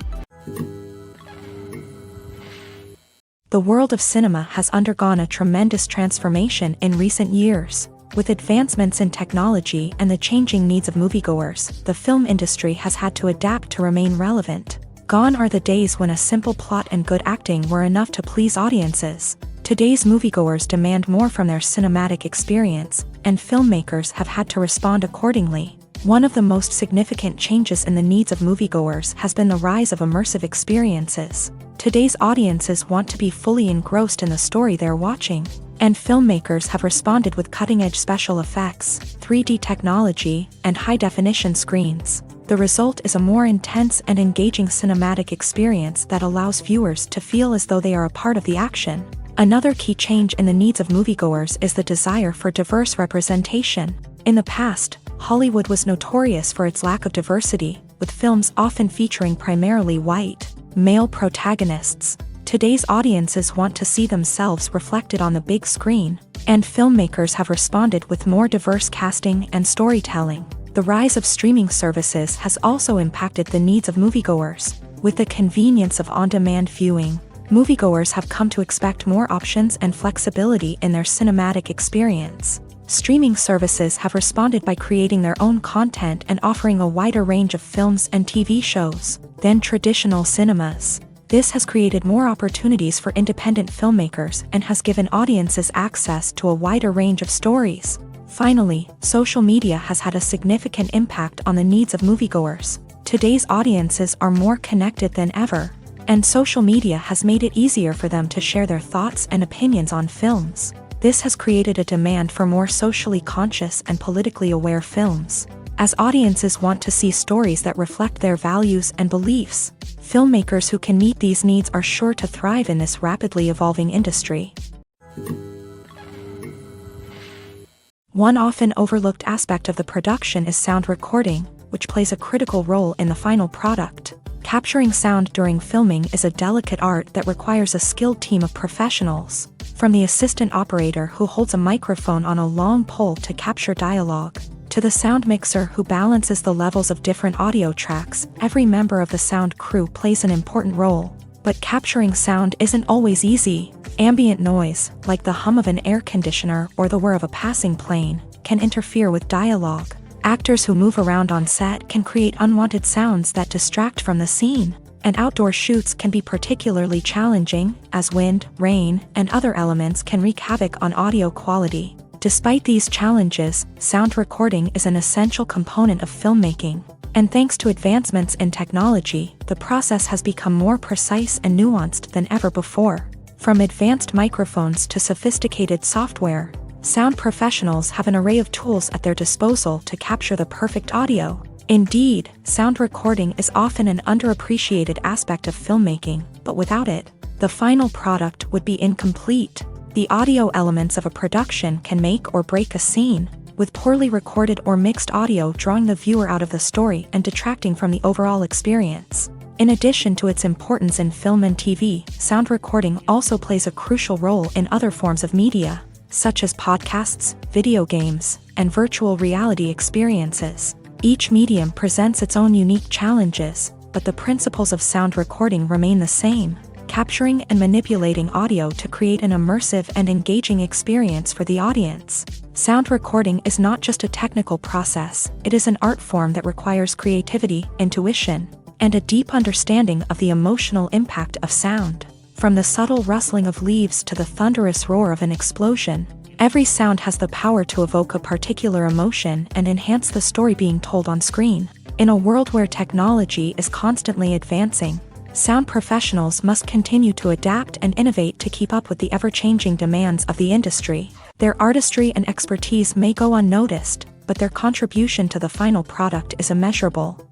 The world of cinema has undergone a tremendous transformation in recent years. With advancements in technology and the changing needs of moviegoers, the film industry has had to adapt to remain relevant. Gone are the days when a simple plot and good acting were enough to please audiences. Today's moviegoers demand more from their cinematic experience, and filmmakers have had to respond accordingly. One of the most significant changes in the needs of moviegoers has been the rise of immersive experiences. Today's audiences want to be fully engrossed in the story they're watching, and filmmakers have responded with cutting-edge special effects, 3D technology, and high-definition screens. The result is a more intense and engaging cinematic experience that allows viewers to feel as though they are a part of the action. Another key change in the needs of moviegoers is the desire for diverse representation. In the past, Hollywood was notorious for its lack of diversity, with films often featuring primarily white, male protagonists. Today's audiences want to see themselves reflected on the big screen, and filmmakers have responded with more diverse casting and storytelling. The rise of streaming services has also impacted the needs of moviegoers. With the convenience of on-demand viewing, moviegoers have come to expect more options and flexibility in their cinematic experience. Streaming services have responded by creating their own content and offering a wider range of films and TV shows than traditional cinemas. This has created more opportunities for independent filmmakers and has given audiences access to a wider range of stories. Finally, social media has had a significant impact on the needs of moviegoers. Today's audiences are more connected than ever, and social media has made it easier for them to share their thoughts and opinions on films. This has created a demand for more socially conscious and politically aware films. As audiences want to see stories that reflect their values and beliefs, filmmakers who can meet these needs are sure to thrive in this rapidly evolving industry. One often overlooked aspect of the production is sound recording, which plays a critical role in the final product. Capturing sound during filming is a delicate art that requires a skilled team of professionals. From the assistant operator who holds a microphone on a long pole to capture dialogue, to the sound mixer who balances the levels of different audio tracks, every member of the sound crew plays an important role. But capturing sound isn't always easy. Ambient noise, like the hum of an air conditioner or the whir of a passing plane, can interfere with dialogue. Actors who move around on set can create unwanted sounds that distract from the scene. And outdoor shoots can be particularly challenging, as wind, rain, and other elements can wreak havoc on audio quality. Despite these challenges, sound recording is an essential component of filmmaking. And thanks to advancements in technology, the process has become more precise and nuanced than ever before. From advanced microphones to sophisticated software, sound professionals have an array of tools at their disposal to capture the perfect audio. Indeed, sound recording is often an underappreciated aspect of filmmaking, but without it, the final product would be incomplete. The audio elements of a production can make or break a scene, with poorly recorded or mixed audio drawing the viewer out of the story and detracting from the overall experience. In addition to its importance in film and TV, sound recording also plays a crucial role in other forms of media, such as podcasts, video games, and virtual reality experiences. Each medium presents its own unique challenges, but the principles of sound recording remain the same, capturing and manipulating audio to create an immersive and engaging experience for the audience. Sound recording is not just a technical process, it is an art form that requires creativity, intuition, and a deep understanding of the emotional impact of sound. From the subtle rustling of leaves to the thunderous roar of an explosion, every sound has the power to evoke a particular emotion and enhance the story being told on screen. In a world where technology is constantly advancing, sound professionals must continue to adapt and innovate to keep up with the ever-changing demands of the industry. Their artistry and expertise may go unnoticed, but their contribution to the final product is immeasurable.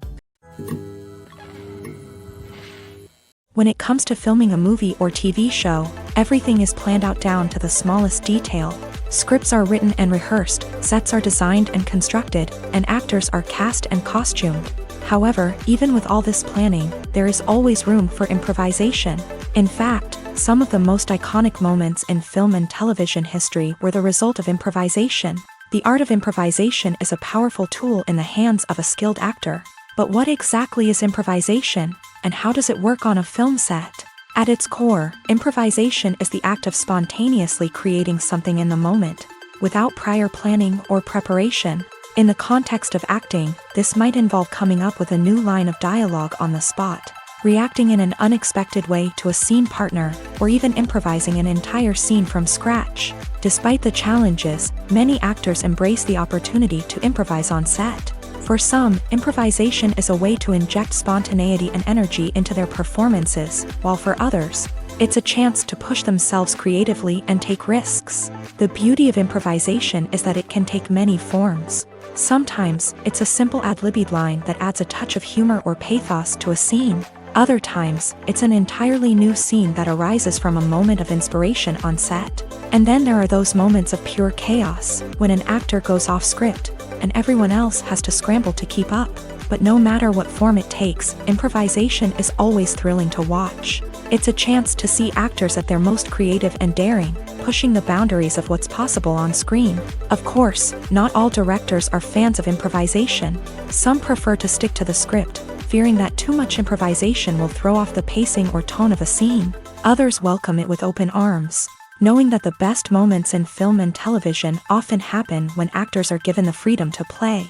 When it comes to filming a movie or TV show, everything is planned out down to the smallest detail. Scripts are written and rehearsed, sets are designed and constructed, and actors are cast and costumed. However, even with all this planning, there is always room for improvisation. In fact, some of the most iconic moments in film and television history were the result of improvisation. The art of improvisation is a powerful tool in the hands of a skilled actor. But what exactly is improvisation, and how does it work on a film set? At its core, improvisation is the act of spontaneously creating something in the moment, without prior planning or preparation. In the context of acting, this might involve coming up with a new line of dialogue on the spot, reacting in an unexpected way to a scene partner, or even improvising an entire scene from scratch. Despite the challenges, many actors embrace the opportunity to improvise on set. For some, improvisation is a way to inject spontaneity and energy into their performances, while for others, It's a chance to push themselves creatively and take risks. The beauty of improvisation is that it can take many forms. Sometimes, it's a simple ad-libbed line that adds a touch of humor or pathos to a scene. Other times, it's an entirely new scene that arises from a moment of inspiration on set. And then there are those moments of pure chaos, when an actor goes off script, and everyone else has to scramble to keep up. But no matter what form it takes, improvisation is always thrilling to watch. It's a chance to see actors at their most creative and daring, pushing the boundaries of what's possible on screen. Of course, not all directors are fans of improvisation. Some prefer to stick to the script, fearing that too much improvisation will throw off the pacing or tone of a scene. Others welcome it with open arms, knowing that the best moments in film and television often happen when actors are given the freedom to play.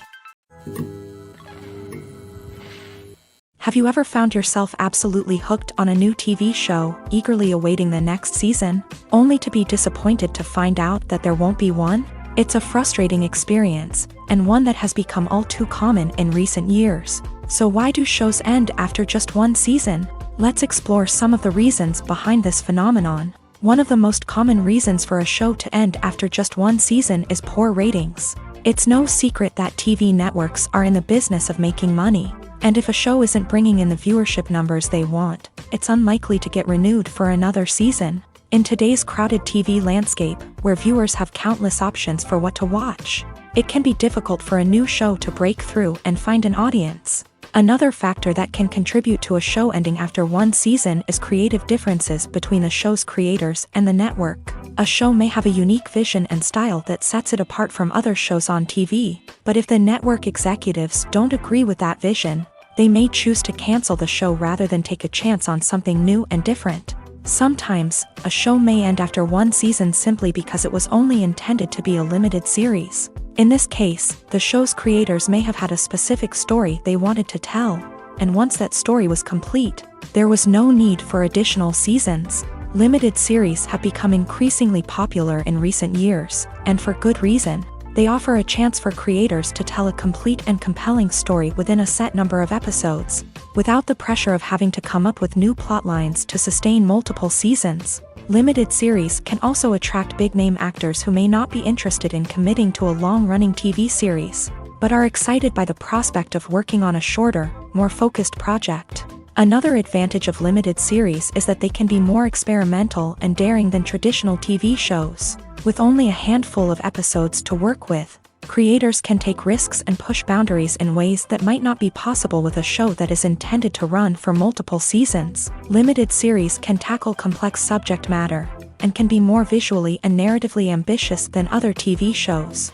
Have you ever found yourself absolutely hooked on a new TV show, eagerly awaiting the next season, only to be disappointed to find out that there won't be one? It's a frustrating experience, and one that has become all too common in recent years. So why do shows end after just one season? Let's explore some of the reasons behind this phenomenon. One of the most common reasons for a show to end after just one season is poor ratings. It's no secret that TV networks are in the business of making money. And if a show isn't bringing in the viewership numbers they want, it's unlikely to get renewed for another season. In today's crowded TV landscape, where viewers have countless options for what to watch, it can be difficult for a new show to break through and find an audience. Another factor that can contribute to a show ending after one season is creative differences between the show's creators and the network. A show may have a unique vision and style that sets it apart from other shows on TV, but if the network executives don't agree with that vision, they may choose to cancel the show rather than take a chance on something new and different. Sometimes, a show may end after one season simply because it was only intended to be a limited series. In this case, the show's creators may have had a specific story they wanted to tell, and once that story was complete, there was no need for additional seasons. Limited series have become increasingly popular in recent years, and for good reason. They offer a chance for creators to tell a complete and compelling story within a set number of episodes, without the pressure of having to come up with new plot lines to sustain multiple seasons. Limited series can also attract big-name actors who may not be interested in committing to a long-running TV series, but are excited by the prospect of working on a shorter, more focused project. Another advantage of limited series is that they can be more experimental and daring than traditional TV shows. With only a handful of episodes to work with, creators can take risks and push boundaries in ways that might not be possible with a show that is intended to run for multiple seasons. Limited series can tackle complex subject matter, and can be more visually and narratively ambitious than other TV shows.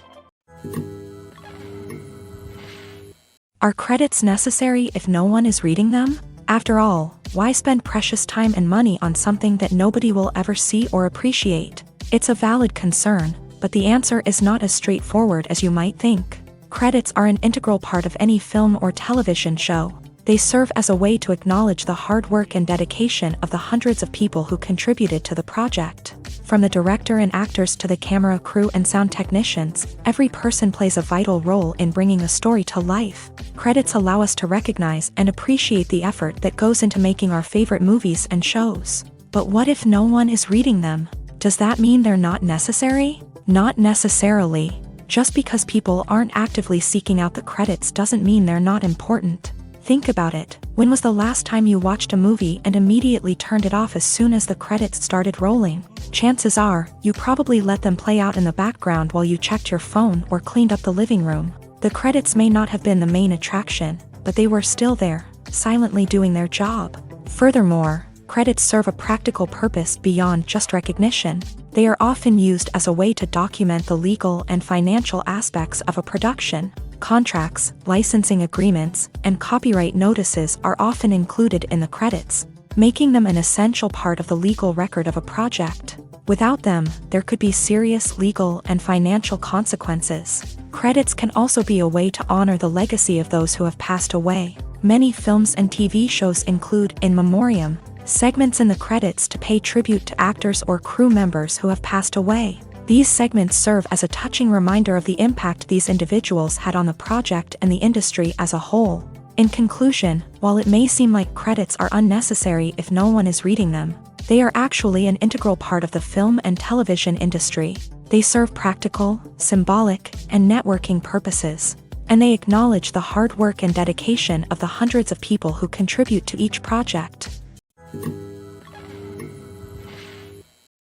Are credits necessary if no one is reading them? After all, why spend precious time and money on something that nobody will ever see or appreciate? It's a valid concern, but the answer is not as straightforward as you might think. Credits are an integral part of any film or television show. They serve as a way to acknowledge the hard work and dedication of the hundreds of people who contributed to the project. From the director and actors to the camera crew and sound technicians, every person plays a vital role in bringing a story to life. Credits allow us to recognize and appreciate the effort that goes into making our favorite movies and shows. But what if no one is reading them? Does that mean they're not necessary? Not necessarily. Just because people aren't actively seeking out the credits doesn't mean they're not important. Think about it. When was the last time you watched a movie and immediately turned it off as soon as the credits started rolling? Chances are, you probably let them play out in the background while you checked your phone or cleaned up the living room. The credits may not have been the main attraction, but they were still there, silently doing their job. Furthermore, credits serve a practical purpose beyond just recognition. They are often used as a way to document the legal and financial aspects of a production. Contracts, licensing agreements, and copyright notices are often included in the credits, making them an essential part of the legal record of a project. Without them, there could be serious legal and financial consequences. Credits can also be a way to honor the legacy of those who have passed away. Many films and TV shows include in memoriam segments in the credits to pay tribute to actors or crew members who have passed away. These segments serve as a touching reminder of the impact these individuals had on the project and the industry as a whole. In conclusion, while it may seem like credits are unnecessary if no one is reading them, They are actually an integral part of the film and television industry. They serve practical, symbolic, and networking purposes. And they acknowledge the hard work and dedication of the hundreds of people who contribute to each project.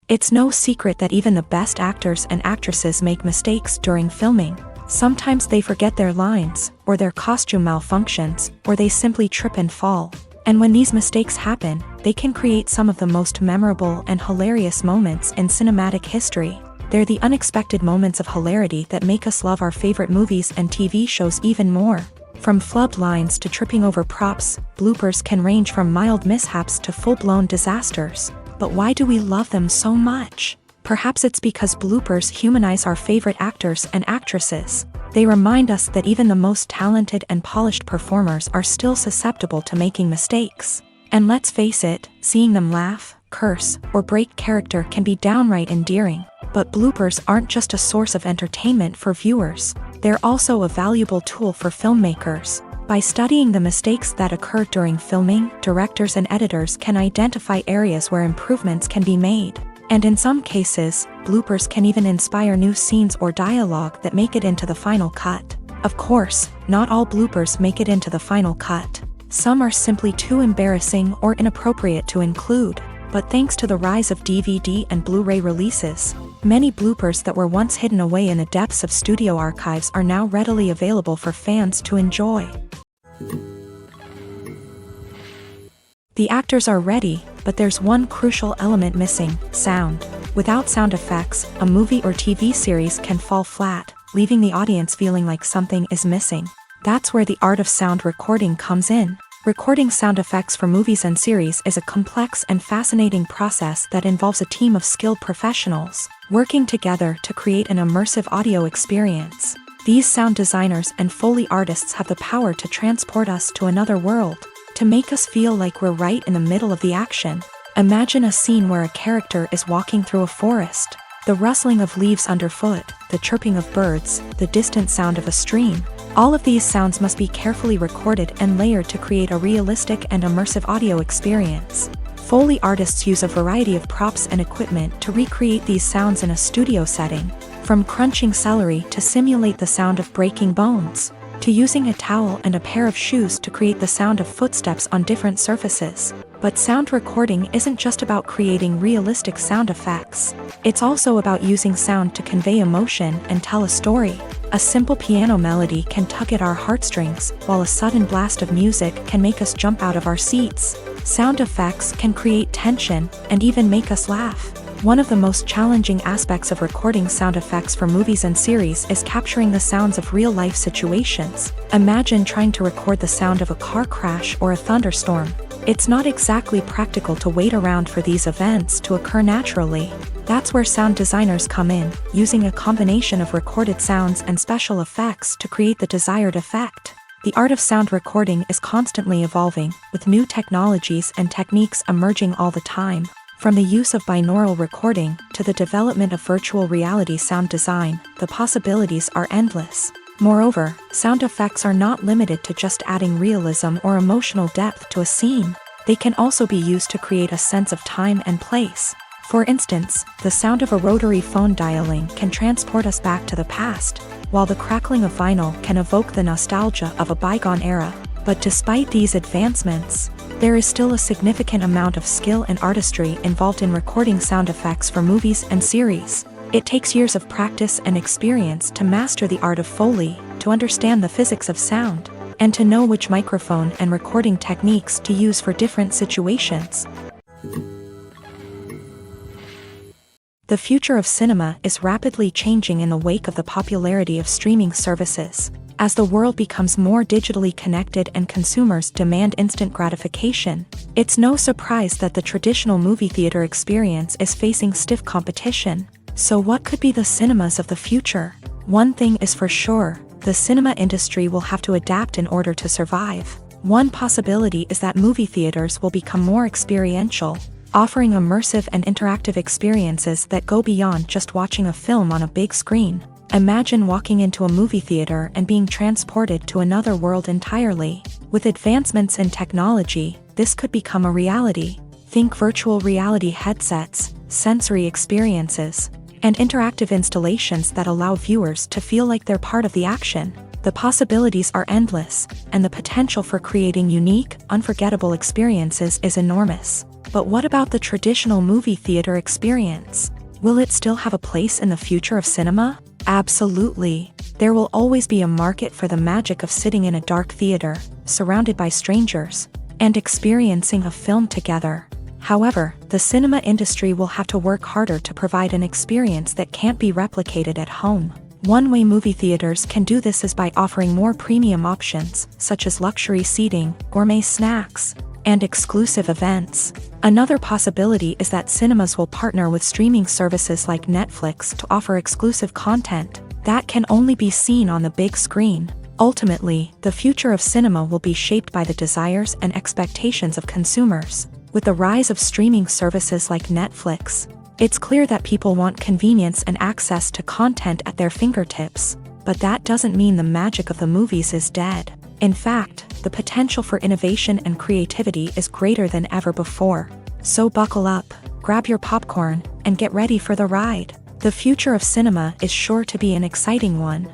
It's no secret that even the best actors and actresses make mistakes during filming. Sometimes they forget their lines, or their costume malfunctions, or they simply trip and fall. And when these mistakes happen, they can create some of the most memorable and hilarious moments in cinematic history. They're the unexpected moments of hilarity that make us love our favorite movies and TV shows even more. From flubbed lines to tripping over props, bloopers can range from mild mishaps to full-blown disasters. But why do we love them so much? Perhaps it's because bloopers humanize our favorite actors and actresses. They remind us that even the most talented and polished performers are still susceptible to making mistakes. And let's face it, seeing them laugh, curse, or break character can be downright endearing. But bloopers aren't just a source of entertainment for viewers. They're also a valuable tool for filmmakers. By studying the mistakes that occur during filming, directors and editors can identify areas where improvements can be made. And in some cases, bloopers can even inspire new scenes or dialogue that make it into the final cut. Of course, not all bloopers make it into the final cut. Some are simply too embarrassing or inappropriate to include. But thanks to the rise of DVD and Blu-ray releases, many bloopers that were once hidden away in the depths of studio archives are now readily available for fans to enjoy. The actors are ready, but there's one crucial element missing: sound. Without sound effects, a movie or TV series can fall flat, leaving the audience feeling like something is missing. That's where the art of sound recording comes in. Recording sound effects for movies and series is a complex and fascinating process that involves a team of skilled professionals working together to create an immersive audio experience. These sound designers and Foley artists have the power to transport us to another world, to make us feel like we're right in the middle of the action. Imagine a scene where a character is walking through a forest. The rustling of leaves underfoot, the chirping of birds, the distant sound of a stream. All of these sounds must be carefully recorded and layered to create a realistic and immersive audio experience. Foley artists use a variety of props and equipment to recreate these sounds in a studio setting, from crunching celery to simulate the sound of breaking bones, to using a towel and a pair of shoes to create the sound of footsteps on different surfaces. But sound recording isn't just about creating realistic sound effects. It's also about using sound to convey emotion and tell a story. A simple piano melody can tug at our heartstrings, while a sudden blast of music can make us jump out of our seats. Sound effects can create tension and even make us laugh. One of the most challenging aspects of recording sound effects for movies and series is capturing the sounds of real-life situations. Imagine trying to record the sound of a car crash or a thunderstorm. It's not exactly practical to wait around for these events to occur naturally. That's where sound designers come in, using a combination of recorded sounds and special effects to create the desired effect. The art of sound recording is constantly evolving, with new technologies and techniques emerging all the time. From the use of binaural recording to the development of virtual reality sound design, the possibilities are endless. Moreover, sound effects are not limited to just adding realism or emotional depth to a scene. They can also be used to create a sense of time and place. For instance, the sound of a rotary phone dialing can transport us back to the past, while the crackling of vinyl can evoke the nostalgia of a bygone era. But despite these advancements, there is still a significant amount of skill and artistry involved in recording sound effects for movies and series. It takes years of practice and experience to master the art of Foley, to understand the physics of sound, and to know which microphone and recording techniques to use for different situations. The future of cinema is rapidly changing in the wake of the popularity of streaming services. As the world becomes more digitally connected and consumers demand instant gratification, it's no surprise that the traditional movie theater experience is facing stiff competition. So what could be the cinemas of the future? One thing is for sure, the cinema industry will have to adapt in order to survive. One possibility is that movie theaters will become more experiential, offering immersive and interactive experiences that go beyond just watching a film on a big screen. Imagine walking into a movie theater and being transported to another world entirely. With advancements in technology, this could become a reality. Think virtual reality headsets, sensory experiences, and interactive installations that allow viewers to feel like they're part of the action. The possibilities are endless, and the potential for creating unique, unforgettable experiences is enormous. But what about the traditional movie theater experience? Will it still have a place in the future of cinema? Absolutely. There will always be a market for the magic of sitting in a dark theater, surrounded by strangers, and experiencing a film together. However, the cinema industry will have to work harder to provide an experience that can't be replicated at home. One way movie theaters can do this is by offering more premium options, such as luxury seating, gourmet snacks, and exclusive events. Another possibility is that cinemas will partner with streaming services like Netflix to offer exclusive content that can only be seen on the big screen. Ultimately, the future of cinema will be shaped by the desires and expectations of consumers. With the rise of streaming services like Netflix, it's clear that people want convenience and access to content at their fingertips. But that doesn't mean the magic of the movies is dead. In fact, the potential for innovation and creativity is greater than ever before. So buckle up, grab your popcorn, and get ready for the ride. The future of cinema is sure to be an exciting one.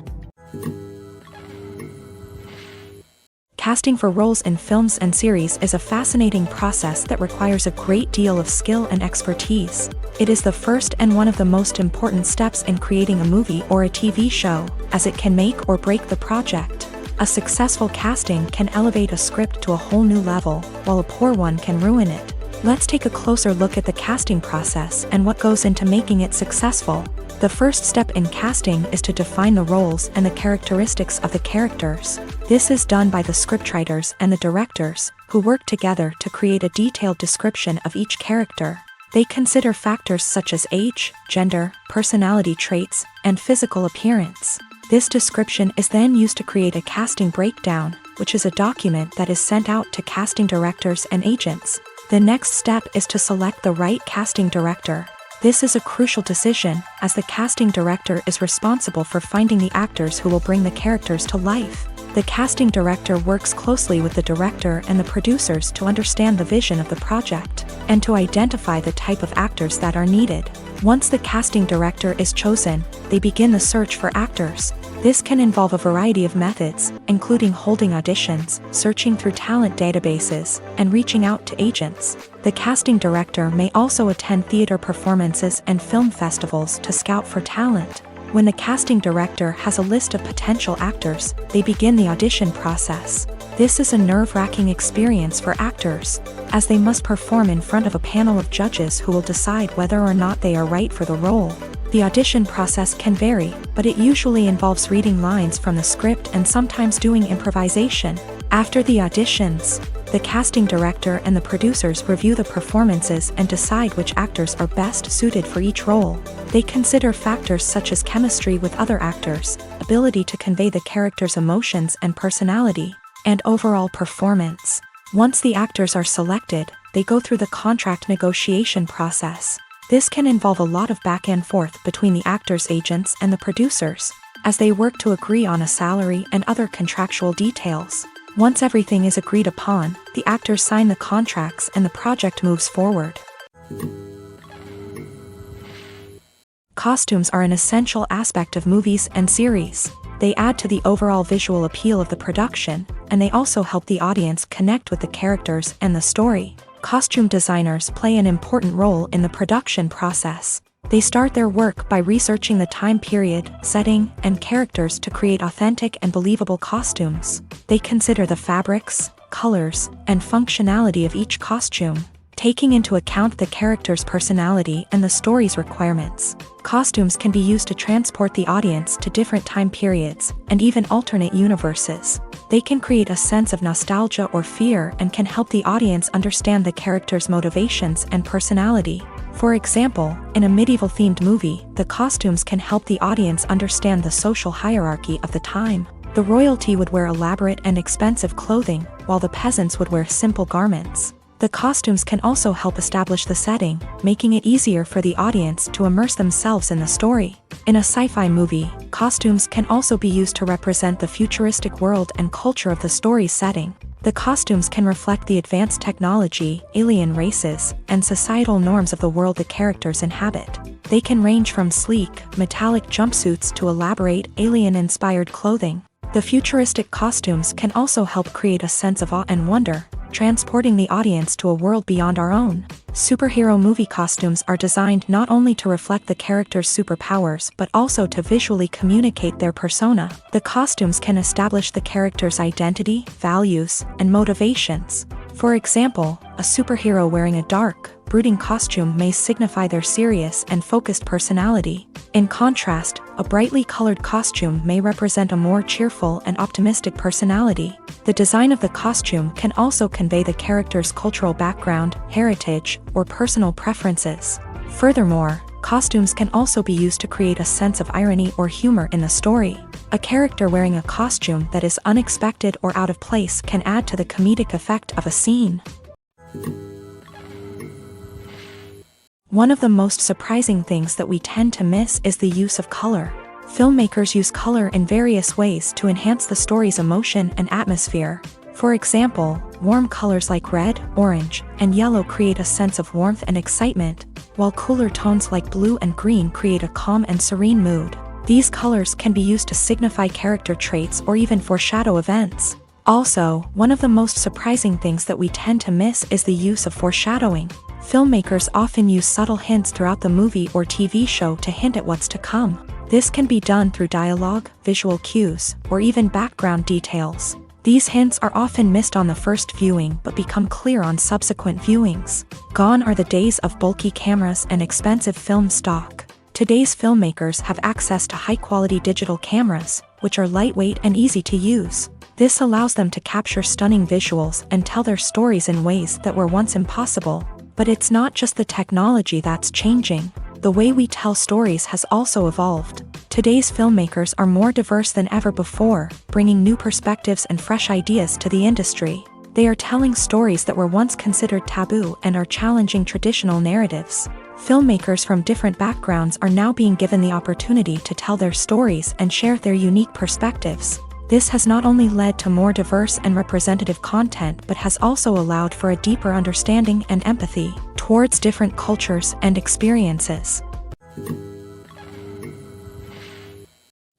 Casting for roles in films and series is a fascinating process that requires a great deal of skill and expertise. It is the first and one of the most important steps in creating a movie or a TV show, as it can make or break the project. A successful casting can elevate a script to a whole new level, while a poor one can ruin it. Let's take a closer look at the casting process and what goes into making it successful. The first step in casting is to define the roles and the characteristics of the characters. This is done by the scriptwriters and the directors, who work together to create a detailed description of each character. They consider factors such as age, gender, personality traits, and physical appearance. This description is then used to create a casting breakdown, which is a document that is sent out to casting directors and agents. The next step is to select the right casting director. This is a crucial decision, as the casting director is responsible for finding the actors who will bring the characters to life. The casting director works closely with the director and the producers to understand the vision of the project, and to identify the type of actors that are needed. Once the casting director is chosen, they begin the search for actors. This can involve a variety of methods, including holding auditions, searching through talent databases, and reaching out to agents. The casting director may also attend theater performances and film festivals to scout for talent. When the casting director has a list of potential actors, they begin the audition process. This is a nerve-wracking experience for actors, as they must perform in front of a panel of judges who will decide whether or not they are right for the role. The audition process can vary, but it usually involves reading lines from the script and sometimes doing improvisation. After the auditions, the casting director and the producers review the performances and decide which actors are best suited for each role. They consider factors such as chemistry with other actors, ability to convey the character's emotions and personality, and overall performance. Once the actors are selected, they go through the contract negotiation process. This can involve a lot of back and forth between the actors' agents and the producers, as they work to agree on a salary and other contractual details. Once everything is agreed upon, the actors sign the contracts and the project moves forward. Costumes are an essential aspect of movies and series. They add to the overall visual appeal of the production, and they also help the audience connect with the characters and the story. Costume designers play an important role in the production process. They start their work by researching the time period, setting, and characters to create authentic and believable costumes. They consider the fabrics, colors, and functionality of each costume, taking into account the character's personality and the story's requirements. Costumes can be used to transport the audience to different time periods, and even alternate universes. They can create a sense of nostalgia or fear and can help the audience understand the character's motivations and personality. For example, in a medieval-themed movie, the costumes can help the audience understand the social hierarchy of the time. The royalty would wear elaborate and expensive clothing, while the peasants would wear simple garments. The costumes can also help establish the setting, making it easier for the audience to immerse themselves in the story. In a sci-fi movie, costumes can also be used to represent the futuristic world and culture of the story's setting. The costumes can reflect the advanced technology, alien races, and societal norms of the world the characters inhabit. They can range from sleek, metallic jumpsuits to elaborate, alien-inspired clothing. The futuristic costumes can also help create a sense of awe and wonder, transporting the audience to a world beyond our own. Superhero movie costumes are designed not only to reflect the character's superpowers but also to visually communicate their persona. The costumes can establish the character's identity, values, and motivations. For example, a superhero wearing a dark, brooding costume may signify their serious and focused personality. In contrast, a brightly colored costume may represent a more cheerful and optimistic personality. The design of the costume can also convey the character's cultural background, heritage, or personal preferences. Furthermore, costumes can also be used to create a sense of irony or humor in the story. A character wearing a costume that is unexpected or out of place can add to the comedic effect of a scene. One of the most surprising things that we tend to miss is the use of color. Filmmakers use color in various ways to enhance the story's emotion and atmosphere. For example, warm colors like red, orange, and yellow create a sense of warmth and excitement, while cooler tones like blue and green create a calm and serene mood. These colors can be used to signify character traits or even foreshadow events. Also, one of the most surprising things that we tend to miss is the use of foreshadowing. Filmmakers often use subtle hints throughout the movie or TV show to hint at what's to come. This can be done through dialogue, visual cues, or even background details. These hints are often missed on the first viewing but become clear on subsequent viewings. Gone are the days of bulky cameras and expensive film stock. Today's filmmakers have access to high-quality digital cameras, which are lightweight and easy to use. This allows them to capture stunning visuals and tell their stories in ways that were once impossible. But it's not just the technology that's changing. The way we tell stories has also evolved. Today's filmmakers are more diverse than ever before, bringing new perspectives and fresh ideas to the industry. They are telling stories that were once considered taboo and are challenging traditional narratives. Filmmakers from different backgrounds are now being given the opportunity to tell their stories and share their unique perspectives. This has not only led to more diverse and representative content but has also allowed for a deeper understanding and empathy towards different cultures and experiences.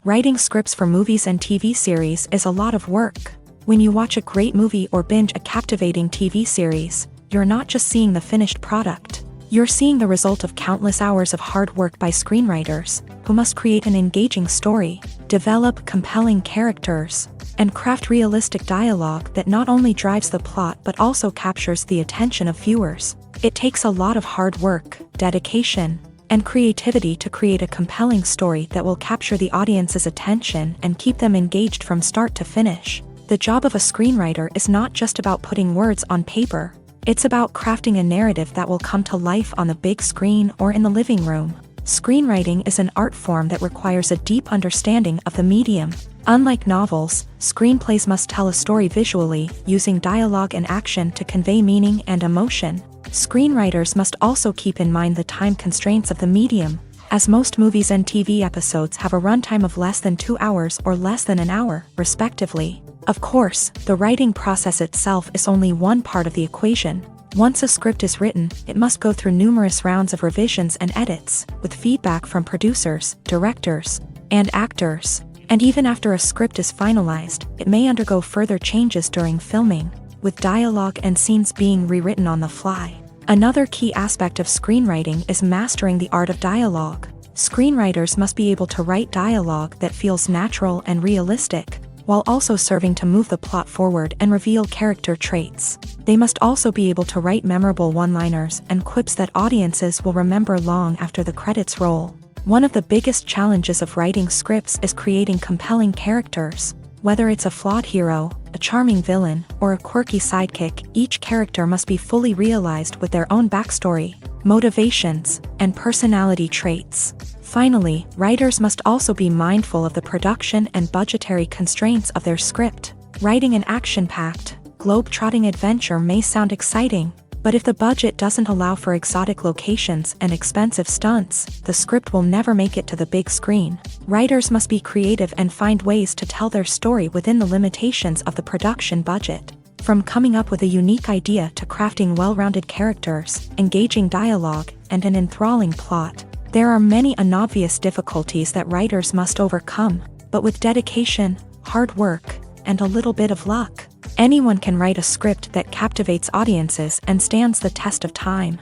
Writing scripts for movies and TV series is a lot of work. When you watch a great movie or binge a captivating TV series, you're not just seeing the finished product. You're seeing the result of countless hours of hard work by screenwriters, who must create an engaging story, develop compelling characters, and craft realistic dialogue that not only drives the plot but also captures the attention of viewers. It takes a lot of hard work, dedication, and creativity to create a compelling story that will capture the audience's attention and keep them engaged from start to finish. The job of a screenwriter is not just about putting words on paper. It's about crafting a narrative that will come to life on the big screen or in the living room. Screenwriting is an art form that requires a deep understanding of the medium. Unlike novels, screenplays must tell a story visually, using dialogue and action to convey meaning and emotion. Screenwriters must also keep in mind the time constraints of the medium, as most movies and TV episodes have a runtime of less than 2 hours or less than an hour, respectively. Of course, the writing process itself is only one part of the equation. Once a script is written, it must go through numerous rounds of revisions and edits, with feedback from producers, directors, and actors. And even after a script is finalized, it may undergo further changes during filming, with dialogue and scenes being rewritten on the fly. Another key aspect of screenwriting is mastering the art of dialogue. Screenwriters must be able to write dialogue that feels natural and realistic, while also serving to move the plot forward and reveal character traits. They must also be able to write memorable one-liners and quips that audiences will remember long after the credits roll. One of the biggest challenges of writing scripts is creating compelling characters. Whether it's a flawed hero, a charming villain, or a quirky sidekick, each character must be fully realized with their own backstory, motivations, and personality traits. Finally, writers must also be mindful of the production and budgetary constraints of their script. Writing an action-packed, globe-trotting adventure may sound exciting, but if the budget doesn't allow for exotic locations and expensive stunts, the script will never make it to the big screen. Writers must be creative and find ways to tell their story within the limitations of the production budget. From coming up with a unique idea to crafting well-rounded characters, engaging dialogue, and an enthralling plot, there are many unobvious difficulties that writers must overcome, but with dedication, hard work, and a little bit of luck, anyone can write a script that captivates audiences and stands the test of time.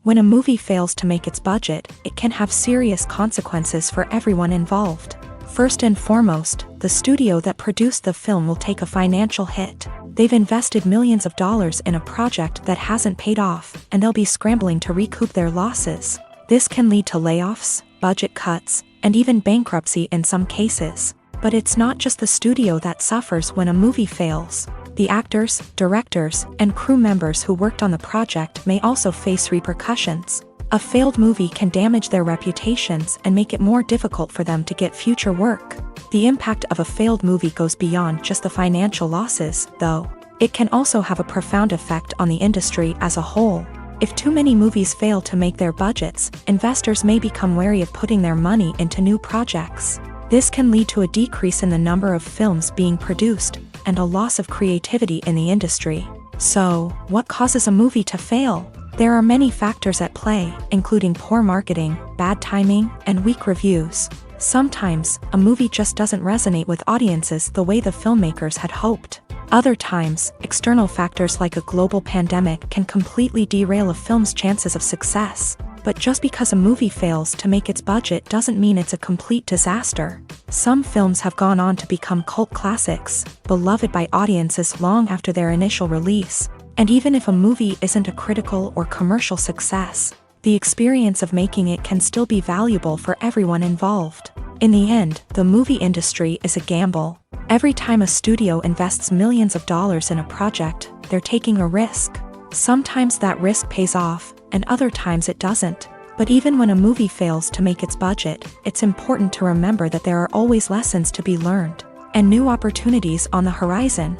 When a movie fails to make its budget, it can have serious consequences for everyone involved. First and foremost, the studio that produced the film will take a financial hit. They've invested millions of dollars in a project that hasn't paid off, and they'll be scrambling to recoup their losses. This can lead to layoffs, budget cuts, and even bankruptcy in some cases. But it's not just the studio that suffers when a movie fails. The actors, directors, and crew members who worked on the project may also face repercussions. A failed movie can damage their reputations and make it more difficult for them to get future work. The impact of a failed movie goes beyond just the financial losses, though. It can also have a profound effect on the industry as a whole. If too many movies fail to make their budgets, investors may become wary of putting their money into new projects. This can lead to a decrease in the number of films being produced, and a loss of creativity in the industry. So, what causes a movie to fail? There are many factors at play, including poor marketing, bad timing, and weak reviews. Sometimes, a movie just doesn't resonate with audiences the way the filmmakers had hoped. Other times, external factors like a global pandemic can completely derail a film's chances of success. But just because a movie fails to make its budget doesn't mean it's a complete disaster. Some films have gone on to become cult classics, beloved by audiences long after their initial release. And even if a movie isn't a critical or commercial success, the experience of making it can still be valuable for everyone involved. In the end, the movie industry is a gamble. Every time a studio invests millions of dollars in a project, they're taking a risk. Sometimes that risk pays off, and other times it doesn't. But even when a movie fails to make its budget, it's important to remember that there are always lessons to be learned, and new opportunities on the horizon.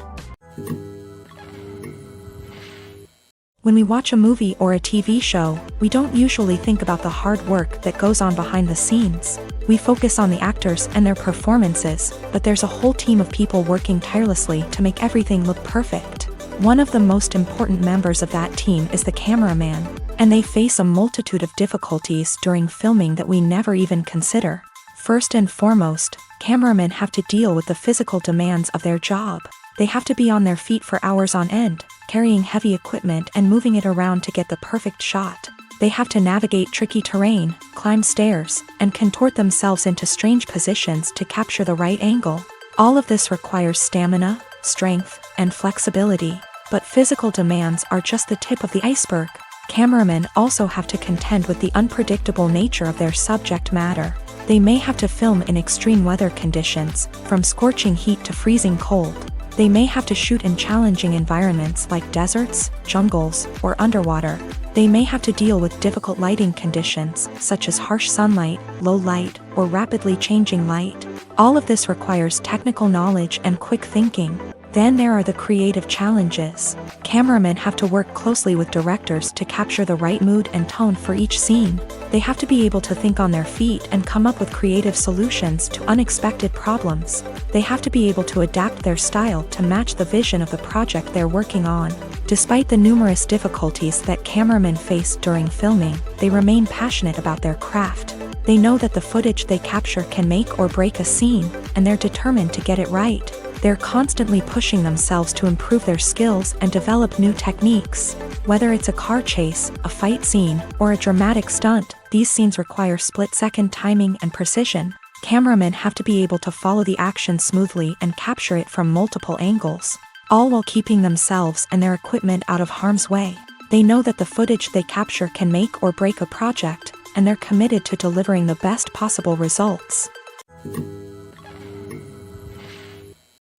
When we watch a movie or a TV show, we don't usually think about the hard work that goes on behind the scenes. We focus on the actors and their performances, but there's a whole team of people working tirelessly to make everything look perfect. One of the most important members of that team is the cameraman, and they face a multitude of difficulties during filming that we never even consider. First and foremost, cameramen have to deal with the physical demands of their job. They have to be on their feet for hours on end, carrying heavy equipment and moving it around to get the perfect shot. They have to navigate tricky terrain, climb stairs, and contort themselves into strange positions to capture the right angle. All of this requires stamina, strength, and flexibility. But physical demands are just the tip of the iceberg. Cameramen also have to contend with the unpredictable nature of their subject matter. They may have to film in extreme weather conditions, from scorching heat to freezing cold. They may have to shoot in challenging environments like deserts, jungles, or underwater. They may have to deal with difficult lighting conditions, such as harsh sunlight, low light, or rapidly changing light. All of this requires technical knowledge and quick thinking. Then there are the creative challenges. Cameramen have to work closely with directors to capture the right mood and tone for each scene. They have to be able to think on their feet and come up with creative solutions to unexpected problems. They have to be able to adapt their style to match the vision of the project they're working on. Despite the numerous difficulties that cameramen face during filming, they remain passionate about their craft. They know that the footage they capture can make or break a scene, and they're determined to get it right. They're constantly pushing themselves to improve their skills and develop new techniques. Whether it's a car chase, a fight scene, or a dramatic stunt, these scenes require split-second timing and precision. Cameramen have to be able to follow the action smoothly and capture it from multiple angles, all while keeping themselves and their equipment out of harm's way. They know that the footage they capture can make or break a project, and they're committed to delivering the best possible results.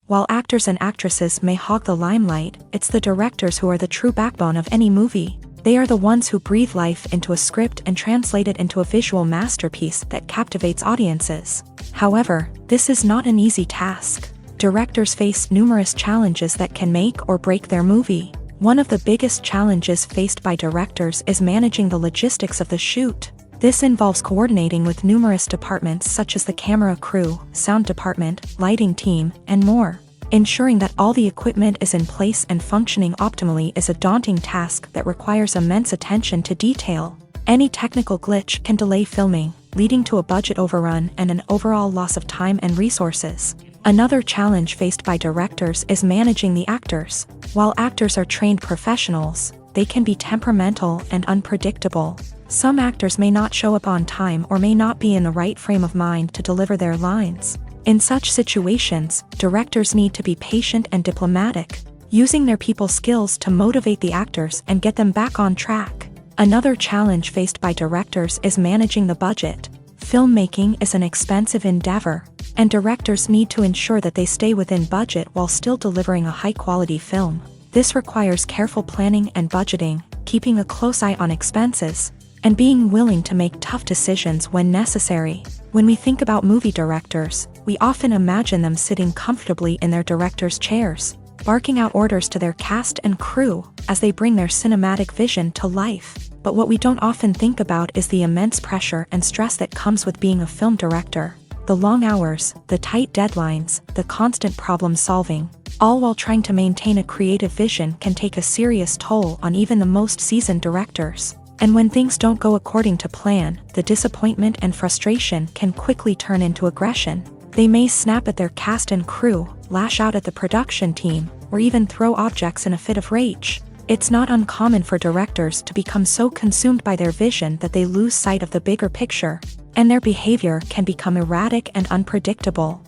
While actors and actresses may hog the limelight, it's the directors who are the true backbone of any movie. They are the ones who breathe life into a script and translate it into a visual masterpiece that captivates audiences. However, this is not an easy task. Directors face numerous challenges that can make or break their movie. One of the biggest challenges faced by directors is managing the logistics of the shoot. This involves coordinating with numerous departments such as the camera crew, sound department, lighting team, and more. Ensuring that all the equipment is in place and functioning optimally is a daunting task that requires immense attention to detail. Any technical glitch can delay filming, leading to a budget overrun and an overall loss of time and resources. Another challenge faced by directors is managing the actors. While actors are trained professionals, they can be temperamental and unpredictable. Some actors may not show up on time or may not be in the right frame of mind to deliver their lines. In such situations, directors need to be patient and diplomatic, using their people skills to motivate the actors and get them back on track. Another challenge faced by directors is managing the budget. Filmmaking is an expensive endeavor, and directors need to ensure that they stay within budget while still delivering a high-quality film. This requires careful planning and budgeting, keeping a close eye on expenses, and being willing to make tough decisions when necessary. When we think about movie directors, we often imagine them sitting comfortably in their director's chairs, barking out orders to their cast and crew as they bring their cinematic vision to life. But what we don't often think about is the immense pressure and stress that comes with being a film director. The long hours, the tight deadlines, the constant problem solving, all while trying to maintain a creative vision can take a serious toll on even the most seasoned directors. And when things don't go according to plan, the disappointment and frustration can quickly turn into aggression. They may snap at their cast and crew, lash out at the production team, or even throw objects in a fit of rage. It's not uncommon for directors to become so consumed by their vision that they lose sight of the bigger picture, and their behavior can become erratic and unpredictable.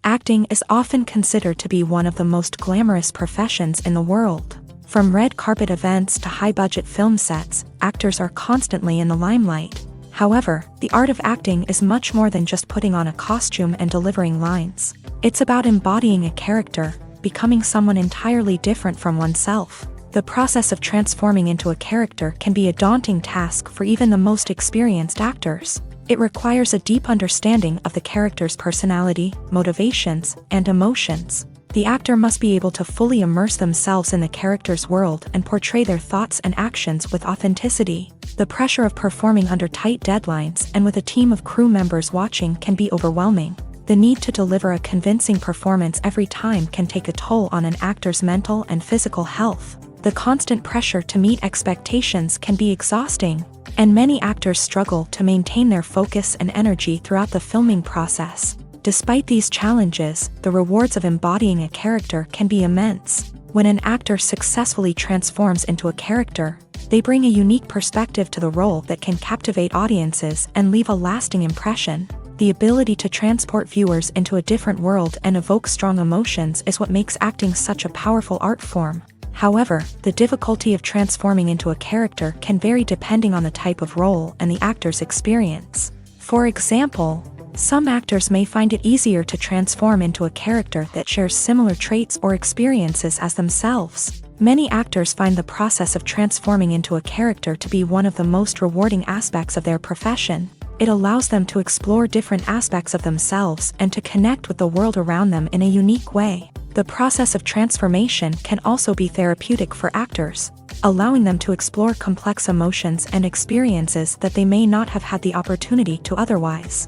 Acting is often considered to be one of the most glamorous professions in the world. From red carpet events to high-budget film sets, actors are constantly in the limelight. However, the art of acting is much more than just putting on a costume and delivering lines. It's about embodying a character, becoming someone entirely different from oneself. The process of transforming into a character can be a daunting task for even the most experienced actors. It requires a deep understanding of the character's personality, motivations, and emotions. The actor must be able to fully immerse themselves in the character's world and portray their thoughts and actions with authenticity. The pressure of performing under tight deadlines and with a team of crew members watching can be overwhelming. The need to deliver a convincing performance every time can take a toll on an actor's mental and physical health. The constant pressure to meet expectations can be exhausting, and many actors struggle to maintain their focus and energy throughout the filming process. Despite these challenges, the rewards of embodying a character can be immense. When an actor successfully transforms into a character, they bring a unique perspective to the role that can captivate audiences and leave a lasting impression. The ability to transport viewers into a different world and evoke strong emotions is what makes acting such a powerful art form. However, the difficulty of transforming into a character can vary depending on the type of role and the actor's experience. For example, some actors may find it easier to transform into a character that shares similar traits or experiences as themselves. Many actors find the process of transforming into a character to be one of the most rewarding aspects of their profession. It allows them to explore different aspects of themselves and to connect with the world around them in a unique way. The process of transformation can also be therapeutic for actors, allowing them to explore complex emotions and experiences that they may not have had the opportunity to otherwise.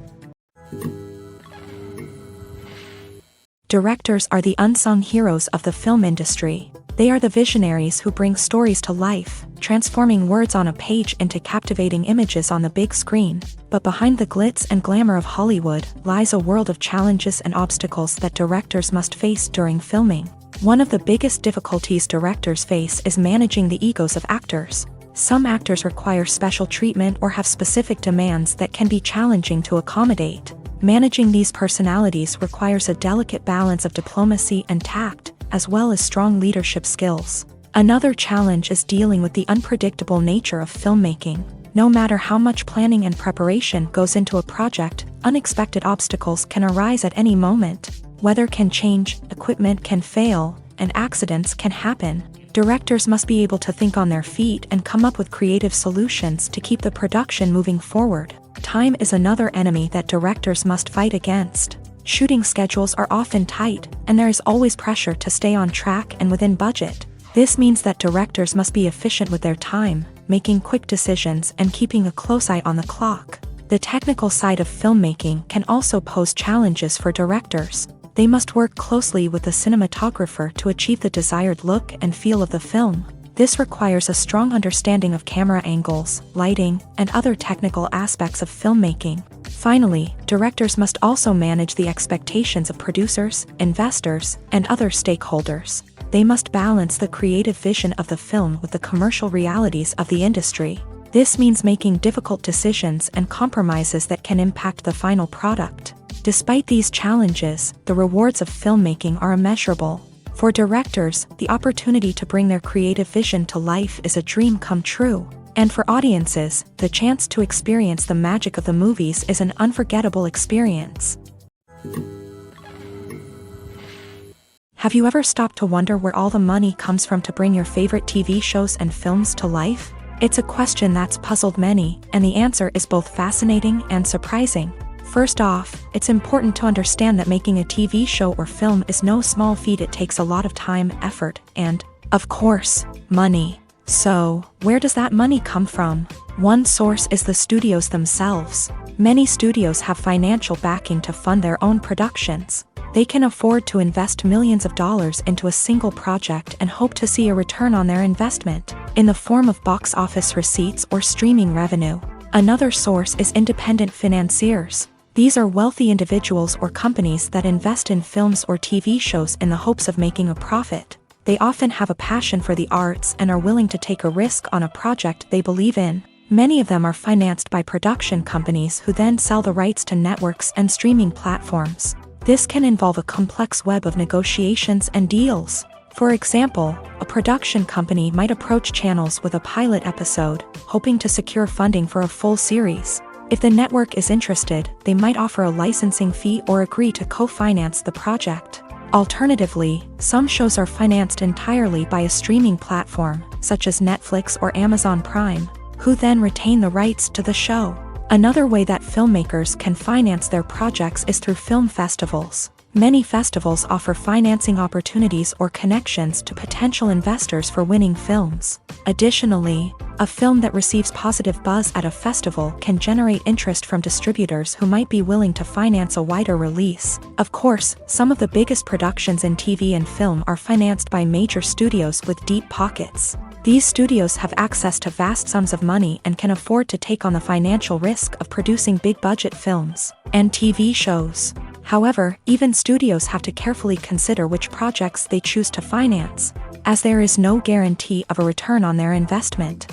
Directors are the unsung heroes of the film industry. They are the visionaries who bring stories to life, transforming words on a page into captivating images on the big screen. But behind the glitz and glamour of Hollywood lies a world of challenges and obstacles that directors must face during filming. One of the biggest difficulties directors face is managing the egos of actors. Some actors require special treatment or have specific demands that can be challenging to accommodate. Managing these personalities requires a delicate balance of diplomacy and tact, as well as strong leadership skills. Another challenge is dealing with the unpredictable nature of filmmaking. No matter how much planning and preparation goes into a project, unexpected obstacles can arise at any moment. Weather can change, equipment can fail, and accidents can happen. Directors must be able to think on their feet and come up with creative solutions to keep the production moving forward. Time is another enemy that directors must fight against. Shooting schedules are often tight, and there is always pressure to stay on track and within budget. This means that directors must be efficient with their time, making quick decisions and keeping a close eye on the clock. The technical side of filmmaking can also pose challenges for directors. They must work closely with the cinematographer to achieve the desired look and feel of the film. This requires a strong understanding of camera angles, lighting, and other technical aspects of filmmaking. Finally, directors must also manage the expectations of producers, investors, and other stakeholders. They must balance the creative vision of the film with the commercial realities of the industry. This means making difficult decisions and compromises that can impact the final product. Despite these challenges, the rewards of filmmaking are immeasurable. For directors, the opportunity to bring their creative vision to life is a dream come true. And for audiences, the chance to experience the magic of the movies is an unforgettable experience. Have you ever stopped to wonder where all the money comes from to bring your favorite TV shows and films to life? It's a question that's puzzled many, and the answer is both fascinating and surprising. First off, it's important to understand that making a TV show or film is no small feat. It takes a lot of time, effort, and, of course, money. So, where does that money come from? One source is the studios themselves. Many studios have financial backing to fund their own productions. They can afford to invest millions of dollars into a single project and hope to see a return on their investment, in the form of box office receipts or streaming revenue. Another source is independent financiers. These are wealthy individuals or companies that invest in films or TV shows in the hopes of making a profit. They often have a passion for the arts and are willing to take a risk on a project they believe in. Many of them are financed by production companies who then sell the rights to networks and streaming platforms. This can involve a complex web of negotiations and deals. For example, a production company might approach channels with a pilot episode, hoping to secure funding for a full series. If the network is interested, they might offer a licensing fee or agree to co-finance the project. Alternatively, some shows are financed entirely by a streaming platform, such as Netflix or Amazon Prime, who then retain the rights to the show. Another way that filmmakers can finance their projects is through film festivals. Many festivals offer financing opportunities or connections to potential investors for winning films. Additionally, a film that receives positive buzz at a festival can generate interest from distributors who might be willing to finance a wider release. Of course, some of the biggest productions in TV and film are financed by major studios with deep pockets. These studios have access to vast sums of money and can afford to take on the financial risk of producing big-budget films and TV shows. However, even studios have to carefully consider which projects they choose to finance, as there is no guarantee of a return on their investment.